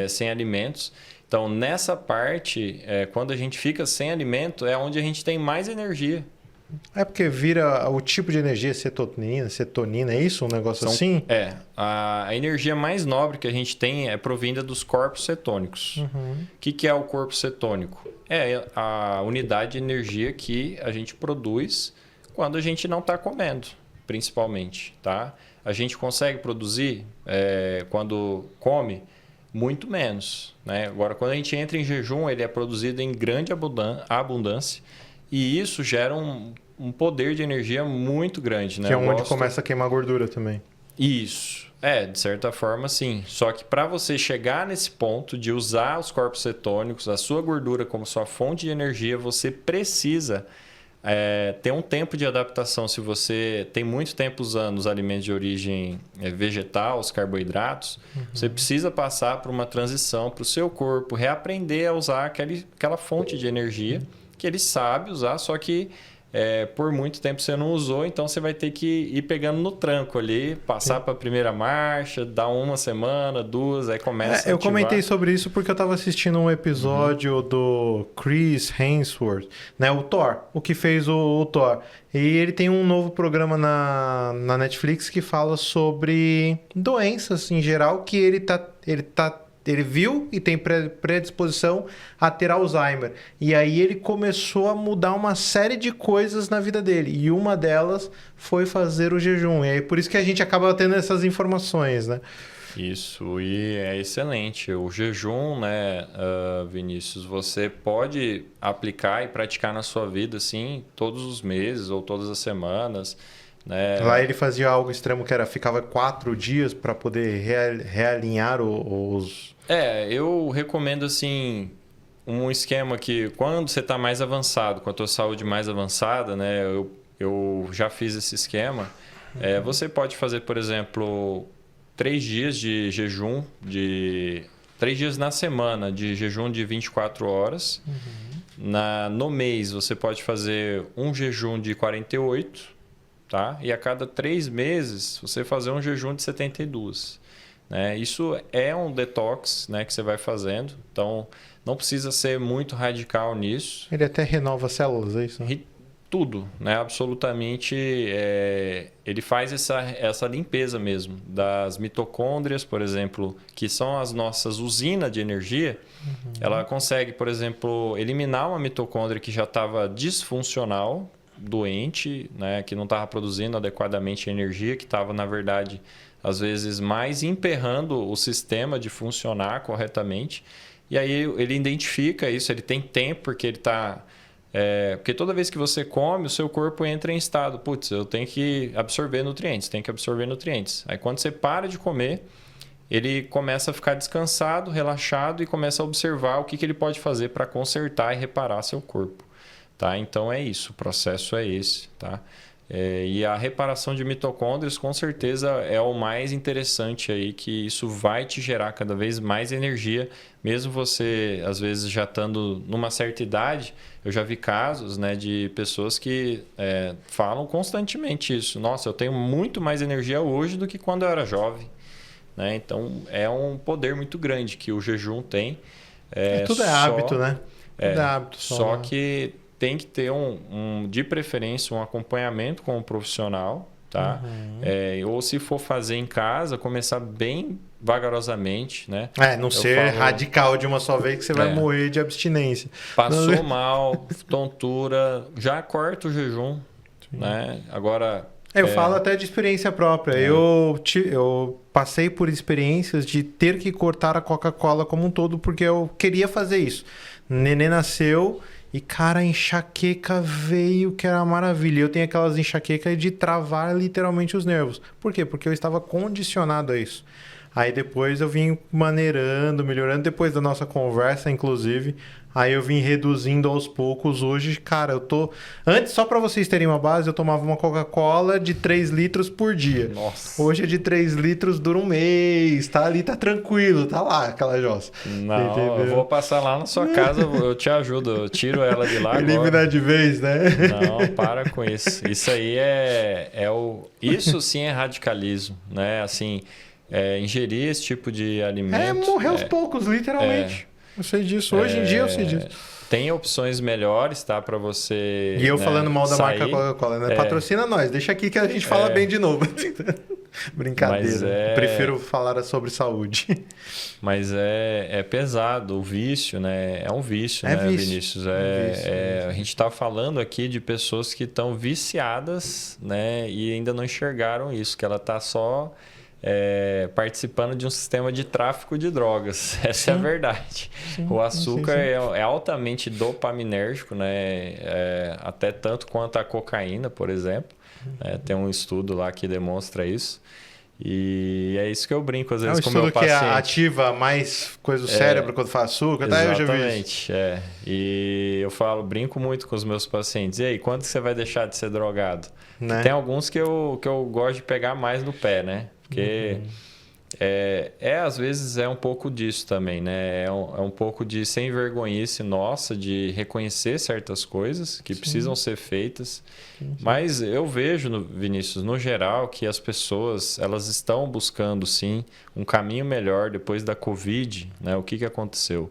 sem alimentos. Então, nessa parte, quando a gente fica sem alimento, é onde a gente tem mais energia. É porque vira o tipo de energia cetonina, é isso? Um negócio assim? A energia mais nobre que a gente tem é provinda dos corpos cetônicos. O que é o corpo cetônico? É a unidade de energia que a gente produz quando a gente não está comendo, principalmente. Tá? A gente consegue produzir quando come muito menos. Né? Agora, quando a gente entra em jejum, ele é produzido em grande abundância e isso gera um poder de energia muito grande. Né? Que é onde começa a queimar gordura também. Isso. De certa forma, sim. Só que para você chegar nesse ponto de usar os corpos cetônicos, a sua gordura como sua fonte de energia, você precisa ter um tempo de adaptação. Se você tem muito tempo usando os alimentos de origem vegetal, os carboidratos, você precisa passar por uma transição para o seu corpo reaprender a usar aquela fonte de energia que ele sabe usar, só que por muito tempo você não usou, então você vai ter que ir pegando no tranco ali, passar para a primeira marcha, dar 1 semana, 2, aí começa a eu comentei sobre isso porque eu estava assistindo um episódio do Chris Hemsworth, né, o Thor, o que fez o Thor. E ele tem um novo programa na Netflix que fala sobre doenças em geral que ele viu e tem predisposição a ter Alzheimer. E aí ele começou a mudar uma série de coisas na vida dele. E uma delas foi fazer o jejum. E aí por isso que a gente acaba tendo essas informações, né? Isso, e é excelente. O jejum, né, Vinícius, você pode aplicar e praticar na sua vida, assim, todos os meses ou todas as semanas. Né? Lá ele fazia algo extremo que ficava 4 dias para poder realinhar os... eu recomendo assim um esquema que quando você está mais avançado, com a tua saúde mais avançada, né? Eu já fiz esse esquema. Você pode fazer, por exemplo, 3 dias de jejum, 3 dias na semana de jejum de 24 horas. no mês você pode fazer um jejum de 48, tá? E a cada 3 meses você fazer um jejum de 72. Né? Isso é um detox, né, que você vai fazendo. Então, não precisa ser muito radical nisso. Ele até renova células, é isso? Tudo, né? Absolutamente. Ele faz essa limpeza mesmo das mitocôndrias, por exemplo, que são as nossas usinas de energia. Ela consegue, por exemplo, eliminar uma mitocôndria que já estava disfuncional, doente, né? Que não estava produzindo adequadamente energia, que estava, na verdade, às vezes mais emperrando o sistema de funcionar corretamente. E aí ele identifica isso, ele tem tempo, porque ele está... porque toda vez que você come, o seu corpo entra em estado, putz, eu tenho que absorver nutrientes, Aí quando você para de comer, ele começa a ficar descansado, relaxado e começa a observar o que ele pode fazer para consertar e reparar seu corpo. Tá? Então é isso, o processo é esse. Tá? E a reparação de mitocôndrias com certeza é o mais interessante aí, que isso vai te gerar cada vez mais energia, mesmo você às vezes já estando numa certa idade. Eu já vi casos, né, de pessoas que falam constantemente isso. Nossa, eu tenho muito mais energia hoje do que quando eu era jovem. Né? Então é um poder muito grande que o jejum tem. Tudo é hábito, né? Tudo é hábito. Só que tem que ter de preferência um acompanhamento com um profissional, tá? Ou se for fazer em casa, começar bem vagarosamente, né? Não ser radical de uma só vez que você vai morrer de abstinência. Passou mal, tontura, já corta o jejum, né? Agora... Eu falo até de experiência própria. Eu passei por experiências de ter que cortar a Coca-Cola como um todo porque eu queria fazer isso. Nenê nasceu... E, cara, a enxaqueca veio, que era maravilha. Eu tenho aquelas enxaquecas de travar literalmente os nervos. Por quê? Porque eu estava condicionado a isso. Aí depois eu vim maneirando, melhorando. Depois da nossa conversa, inclusive, aí eu vim reduzindo aos poucos. Hoje, cara, eu tô... Antes, só para vocês terem uma base, eu tomava uma Coca-Cola de 3 litros por dia. Nossa. Hoje é de 3 litros, dura um mês. Tá ali, tá tranquilo. Tá lá, aquela jossa. Não, entendeu? Eu vou passar lá na sua casa, eu te ajudo. Eu tiro ela de lá Eliminar agora. de vez, né? Não, para com isso. Isso aí Isso sim é radicalismo, né? Assim... ingerir esse tipo de alimento... morrer aos poucos, literalmente. Eu sei disso. Hoje em dia eu sei disso. Tem opções melhores, tá? Para você... E eu falando mal da marca Coca-Cola, né? Patrocina nós. Deixa aqui que a gente fala bem de novo. Brincadeira. Prefiro falar sobre saúde. Mas é pesado o vício, né? É um vício, né, vício. Vinícius? A gente está falando aqui de pessoas que estão viciadas, né? E ainda não enxergaram isso, que ela está só... participando de um sistema de tráfico de drogas. Essa é a verdade. O açúcar é altamente dopaminérgico, né? Até tanto quanto a cocaína, por exemplo. Tem um estudo lá que demonstra isso. E é isso que eu brinco às vezes com o meu paciente. É um estudo que ativa mais coisa do cérebro quando faz açúcar. Exatamente, eu já vi isso. E eu brinco muito com os meus pacientes. E aí, quando que você vai deixar de ser drogado? Né? Tem alguns que eu gosto de pegar mais no pé, né? Porque às vezes é um pouco disso também, né? É um pouco de sem vergonhice nossa de reconhecer certas coisas que precisam ser feitas. Mas eu vejo, Vinícius, no geral, que as pessoas elas estão buscando sim um caminho melhor depois da Covid, né? O que aconteceu?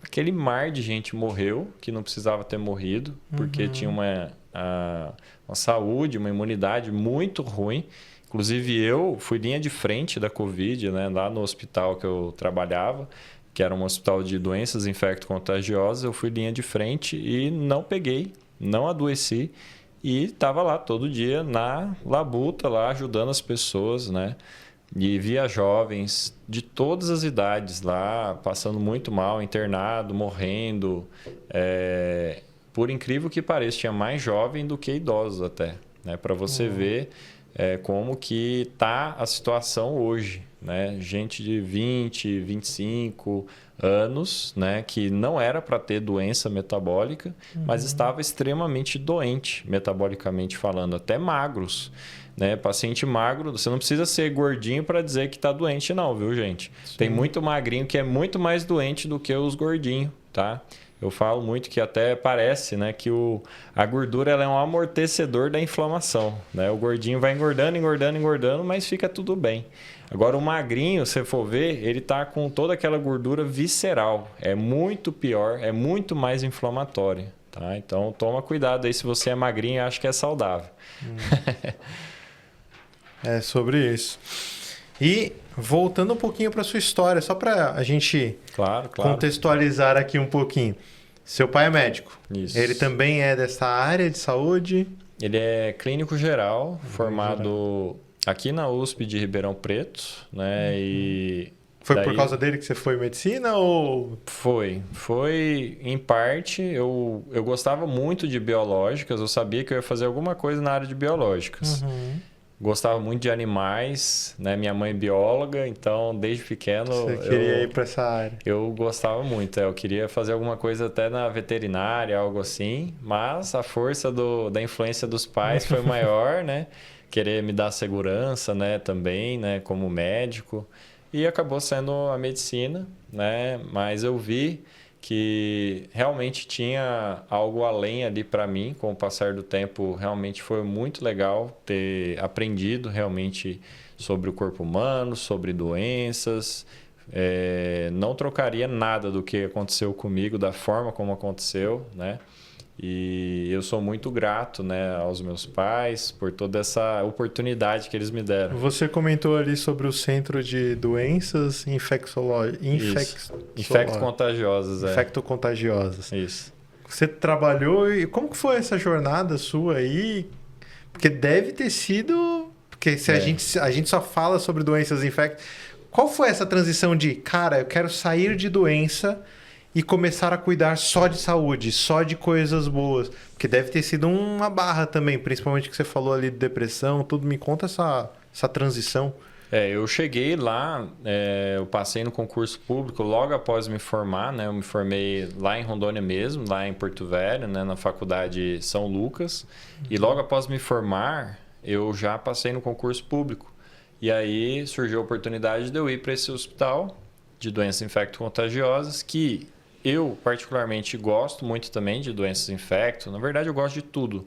Aquele mar de gente morreu que não precisava ter morrido porque tinha uma saúde, uma imunidade muito ruim. Inclusive, eu fui linha de frente da Covid, né, lá no hospital que eu trabalhava, que era um hospital de doenças infecto-contagiosas. Eu fui linha de frente e não peguei, não adoeci. E estava lá todo dia na labuta, lá ajudando as pessoas, né? E via jovens de todas as idades lá, passando muito mal, internado, morrendo. Por incrível que pareça, tinha mais jovem do que idosos até, né? Para você ver... como que está a situação hoje, né? Gente de 20, 25 anos, né? Que não era para ter doença metabólica, mas estava extremamente doente, metabolicamente falando, até magros. Né? Paciente magro, você não precisa ser gordinho para dizer que está doente não, viu, gente? Sim. Tem muito magrinho que é muito mais doente do que os gordinhos, tá? Eu falo muito que até parece, né, que a gordura ela é um amortecedor da inflamação, né? O gordinho vai engordando, engordando, engordando, mas fica tudo bem. Agora o magrinho, se você for ver, ele tá com toda aquela gordura visceral. É muito pior, é muito mais inflamatório, tá? Então toma cuidado aí se você é magrinho e acha que é saudável. É sobre isso. E voltando um pouquinho para sua história, só para a gente Claro. contextualizar aqui um pouquinho. Seu pai é médico. Isso. Ele também é dessa área de saúde? Ele é clínico geral, formado aqui na USP de Ribeirão Preto, né? E foi por causa dele que você foi em medicina ou... Foi em parte. Eu gostava muito de biológicas, eu sabia que eu ia fazer alguma coisa na área de biológicas. Gostava muito de animais, né? Minha mãe é bióloga, então desde pequeno... Você queria ir para essa área. Eu gostava muito, eu queria fazer alguma coisa até na veterinária, algo assim, mas a força da influência dos pais foi maior, né? Querer me dar segurança, né? Também, né? Como médico. E acabou sendo a medicina, né? Mas eu vi que realmente tinha algo além ali para mim. Com o passar do tempo, realmente foi muito legal ter aprendido realmente sobre o corpo humano, sobre doenças. Não trocaria nada do que aconteceu comigo, da forma como aconteceu, né? E eu sou muito grato, né, aos meus pais por toda essa oportunidade que eles me deram. Você comentou ali sobre o Centro de Doenças Infecto-contagiosas. Infecto-contagiosas. Isso. Você trabalhou e como que foi essa jornada sua aí? Porque deve ter sido... Porque se a gente só fala sobre doenças infectas... Qual foi essa transição de, cara, eu quero sair de doença e começar a cuidar só de saúde, só de coisas boas? Porque deve ter sido uma barra também, principalmente que você falou ali de depressão, tudo. Me conta essa transição. Eu cheguei lá, eu passei no concurso público logo após me formar, né? Eu me formei lá em Rondônia mesmo, lá em Porto Velho, né? Na faculdade São Lucas. E logo após me formar, eu já passei no concurso público. E aí surgiu a oportunidade de eu ir para esse hospital de doenças infecto-contagiosas, que eu particularmente gosto muito também de doenças infecto. Na verdade, eu gosto de tudo.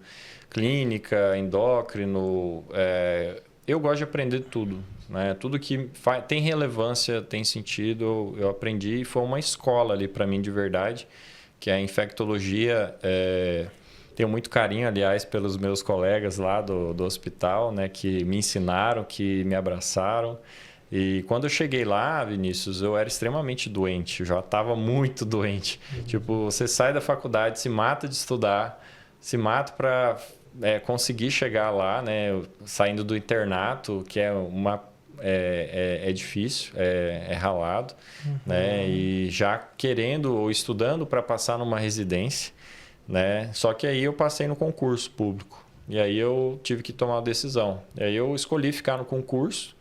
Clínica, endócrino, eu gosto de aprender tudo, né? Tudo que tem relevância, tem sentido, eu aprendi e foi uma escola ali para mim de verdade, que é a infectologia. Tenho muito carinho, aliás, pelos meus colegas lá do hospital, né, que me ensinaram, que me abraçaram. E quando eu cheguei lá, Vinícius, eu era extremamente doente, eu já estava muito doente. Tipo, você sai da faculdade, se mata de estudar, se mata para conseguir chegar lá, né? Saindo do internato, que é difícil, é ralado, né? E já querendo ou estudando para passar numa residência, né? Só que aí eu passei no concurso público e aí eu tive que tomar uma decisão. E aí eu escolhi ficar no concurso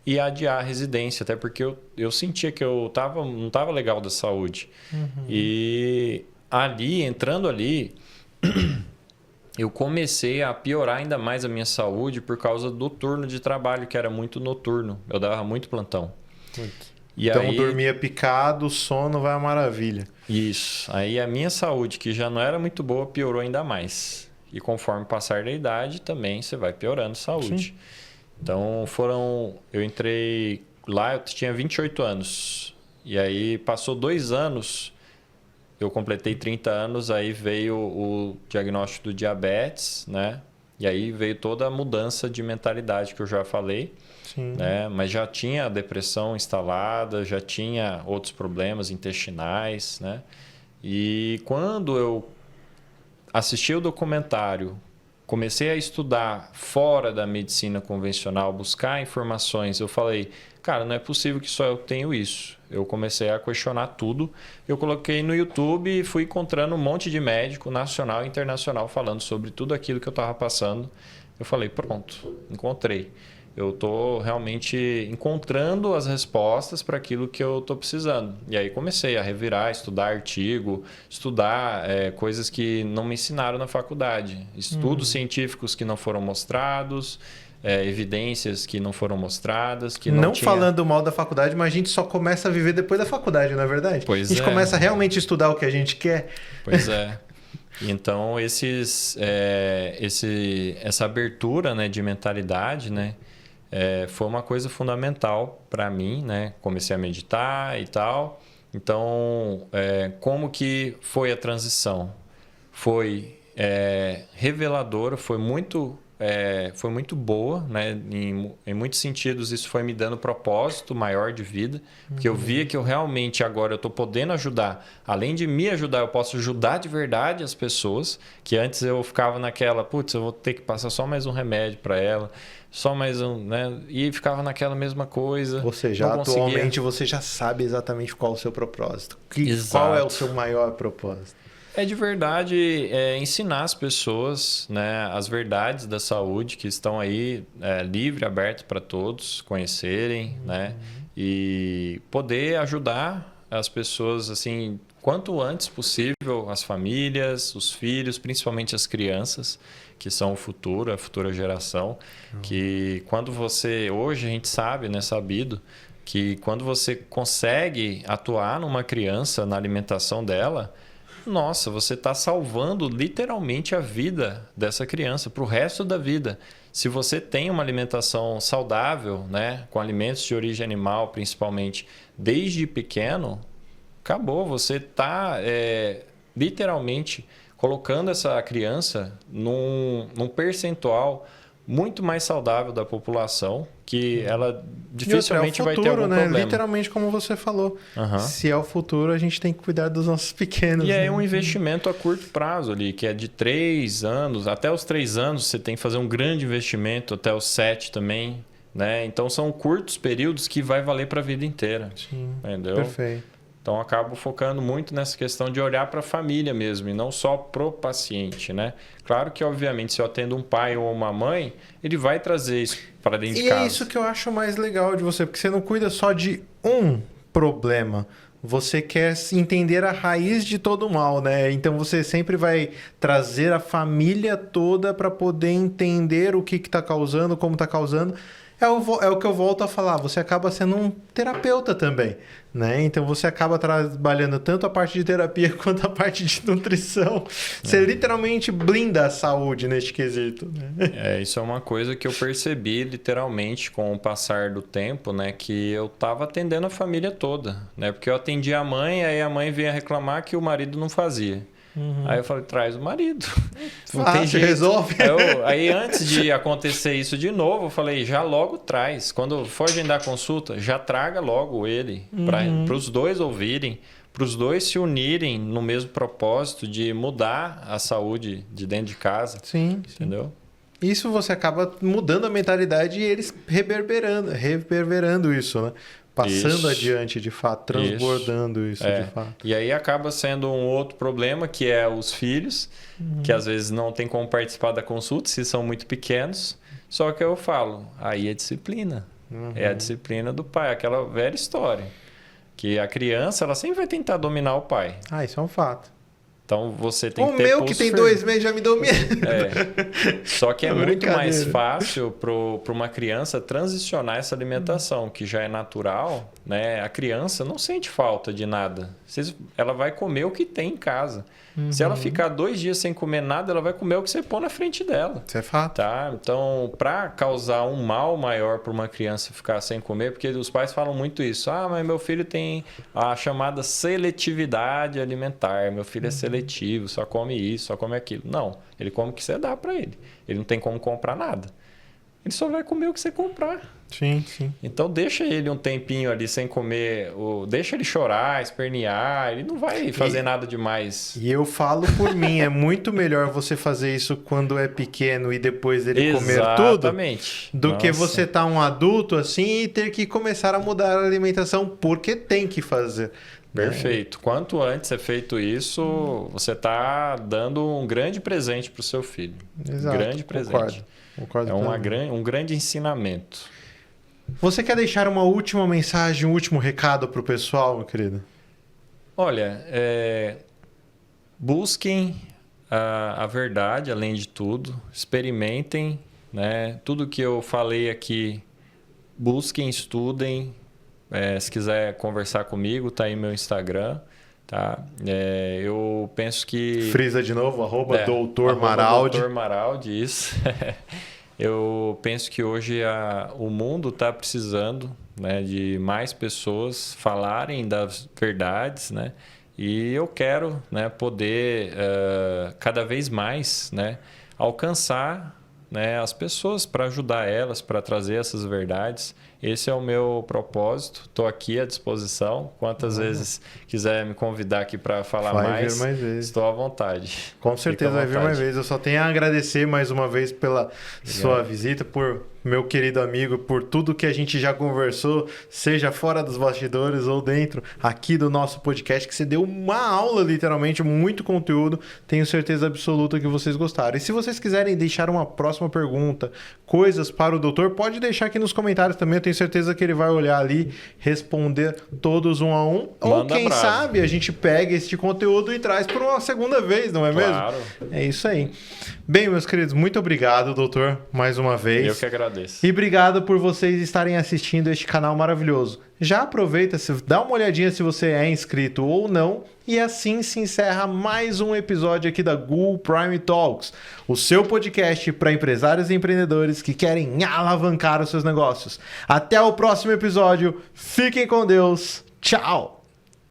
e adiar a residência, até porque eu sentia que eu não estava legal da saúde. E entrando ali, eu comecei a piorar ainda mais a minha saúde por causa do turno de trabalho, que era muito noturno. Eu dava muito plantão. E então aí, dormia picado, o sono vai à maravilha. Isso. Aí a minha saúde, que já não era muito boa, piorou ainda mais. E conforme passar da idade, também você vai piorando a saúde. Sim. Então eu entrei lá, eu tinha 28 anos. E aí passou 2 anos, eu completei 30 anos, aí veio o diagnóstico do diabetes, né? E aí veio toda a mudança de mentalidade que eu já falei. Sim. Né? Mas já tinha a depressão instalada, já tinha outros problemas intestinais, né? E quando eu assisti o documentário, comecei a estudar fora da medicina convencional, buscar informações, eu falei, cara, não é possível que só eu tenho isso. Eu comecei a questionar tudo. Eu coloquei no YouTube e fui encontrando um monte de médico nacional e internacional falando sobre tudo aquilo que eu estava passando. Eu falei, pronto, encontrei. Eu estou realmente encontrando as respostas para aquilo que eu estou precisando. E aí comecei a revirar, estudar artigo, estudar coisas que não me ensinaram na faculdade. Estudos científicos que não foram mostrados, evidências que não foram mostradas, que não tinha... falando mal da faculdade, mas a gente só começa a viver depois da faculdade, não é verdade? Pois a gente começa a realmente estudar o que a gente quer. Pois é. Então, essa abertura, né, de mentalidade, né, foi uma coisa fundamental para mim, né? Comecei a meditar e tal. Então, como que foi a transição? Foi reveladora, foi muito boa, né? Em muitos sentidos, isso foi me dando propósito maior de vida, porque eu via que eu realmente agora eu estou podendo ajudar. Além de me ajudar, eu posso ajudar de verdade as pessoas, que antes eu ficava naquela, putz, eu vou ter que passar só mais um remédio para ela, só mais um, né? E ficava naquela mesma coisa. Ou seja, atualmente você já sabe exatamente qual é o seu propósito. Qual é o seu maior propósito? É de verdade ensinar as pessoas, né, as verdades da saúde que estão aí livre, aberto para todos conhecerem, né, e poder ajudar as pessoas assim quanto antes possível, as famílias, os filhos, principalmente as crianças, que são o futuro, a futura geração, que quando hoje a gente sabe, né, sabido, que quando você consegue atuar numa criança, na alimentação dela, nossa, você está salvando literalmente a vida dessa criança para o resto da vida. Se você tem uma alimentação saudável, né, com alimentos de origem animal, principalmente, desde pequeno, acabou. Você está literalmente colocando essa criança num percentual muito mais saudável da população, que ela dificilmente vai ter algum problema. Literalmente como você falou. Se é o futuro, a gente tem que cuidar dos nossos pequenos. E é um investimento a curto prazo ali, que é de 3 anos. Até os 3 anos você tem que fazer um grande investimento, até os 7 também. Né? Então são curtos períodos que vai valer para a vida inteira. Sim, entendeu? Perfeito. Então, eu acabo focando muito nessa questão de olhar para a família mesmo, e não só pro paciente, né? Claro que, obviamente, se eu atendo um pai ou uma mãe, ele vai trazer isso para dentro de casa. E é isso que eu acho mais legal de você, porque você não cuida só de um problema. Você quer entender a raiz de todo o mal, né? Então, você sempre vai trazer a família toda para poder entender o que está causando, como está causando. É o que eu volto a falar, você acaba sendo um terapeuta também, né? Então você acaba trabalhando tanto a parte de terapia quanto a parte de nutrição. Você literalmente blinda a saúde neste quesito, né? Isso é uma coisa que eu percebi literalmente com o passar do tempo, né? Que eu estava atendendo a família toda, né? Porque eu atendia a mãe, aí a mãe vinha reclamar que o marido não fazia. Aí eu falei, traz o marido. Não tem jeito. Resolve. Aí antes de acontecer isso de novo, eu falei, já logo traz. Quando for agendar a consulta, já traga logo ele. Para os dois ouvirem, para os dois se unirem no mesmo propósito de mudar a saúde de dentro de casa. Sim. Entendeu? Isso você acaba mudando a mentalidade e eles reverberando isso, né? Passando adiante, de fato, transbordando isso de fato. E aí acaba sendo um outro problema, que é os filhos, que às vezes não tem como participar da consulta, se são muito pequenos. Só que eu falo, aí é disciplina. É a disciplina do pai, aquela velha história. Que a criança, ela sempre vai tentar dominar o pai. Isso é um fato. Então você tem que ter... O meu que tem 2 meses já me domina. Só que é muito mais fácil para uma criança transicionar essa alimentação, que já é natural, né? A criança não sente falta de nada. Ela vai comer o que tem em casa. Se ela ficar 2 dias sem comer nada, ela vai comer o que você pôr na frente dela. Isso é fato. Tá? Então, para causar um mal maior para uma criança ficar sem comer, porque os pais falam muito isso. Mas meu filho tem a chamada seletividade alimentar. Meu filho é seletivo, só come isso, só come aquilo. Não, ele come o que você dá para ele. Ele não tem como comprar nada. Ele só vai comer o que você comprar. Sim, sim. Então deixa ele um tempinho ali sem comer, deixa ele chorar, espernear, ele não vai fazer nada demais. E eu falo por mim, é muito melhor você fazer isso quando é pequeno e depois ele comer tudo, do que você estar um adulto assim e ter que começar a mudar a alimentação porque tem que fazer. Perfeito. Quanto antes é feito isso, você está dando um grande presente para o seu filho. Exato, grande presente. Concordo um grande ensinamento. Você quer deixar uma última mensagem, um último recado para o pessoal, meu querido? Olha, busquem a verdade, além de tudo. Experimentem, né? Tudo que eu falei aqui, busquem, estudem. Se quiser conversar comigo, tá aí meu Instagram. Tá? Eu penso que... Frisa de novo, @Dr. Maraldi. Dr. Maraldi, isso. Eu penso que hoje o mundo está precisando, né, de mais pessoas falarem das verdades, né? E eu quero, né, poder cada vez mais, né, alcançar, né, as pessoas para ajudar elas, para trazer essas verdades. Esse é o meu propósito. Estou aqui à disposição. Quantas vezes quiser me convidar aqui para falar mais, estou à vontade. Com certeza vai vir mais vezes. Eu só tenho a agradecer mais uma vez pela sua visita, por meu querido amigo, por tudo que a gente já conversou, seja fora dos bastidores ou dentro aqui do nosso podcast, que você deu uma aula, literalmente, muito conteúdo. Tenho certeza absoluta que vocês gostaram. E se vocês quiserem deixar uma próxima pergunta, coisas para o doutor, pode deixar aqui nos comentários também. Eu tenho certeza que ele vai olhar ali, responder todos um a um. Ou quem sabe a gente pega este conteúdo e traz por uma segunda vez, não é mesmo? É isso aí. Bem, meus queridos, muito obrigado, doutor, mais uma vez. Eu que agradeço. E obrigado por vocês estarem assistindo este canal maravilhoso. Já aproveita, dá uma olhadinha se você é inscrito ou não. E assim se encerra mais um episódio aqui da Ghoul Prime Talks, o seu podcast para empresários e empreendedores que querem alavancar os seus negócios. Até o próximo episódio. Fiquem com Deus. Tchau!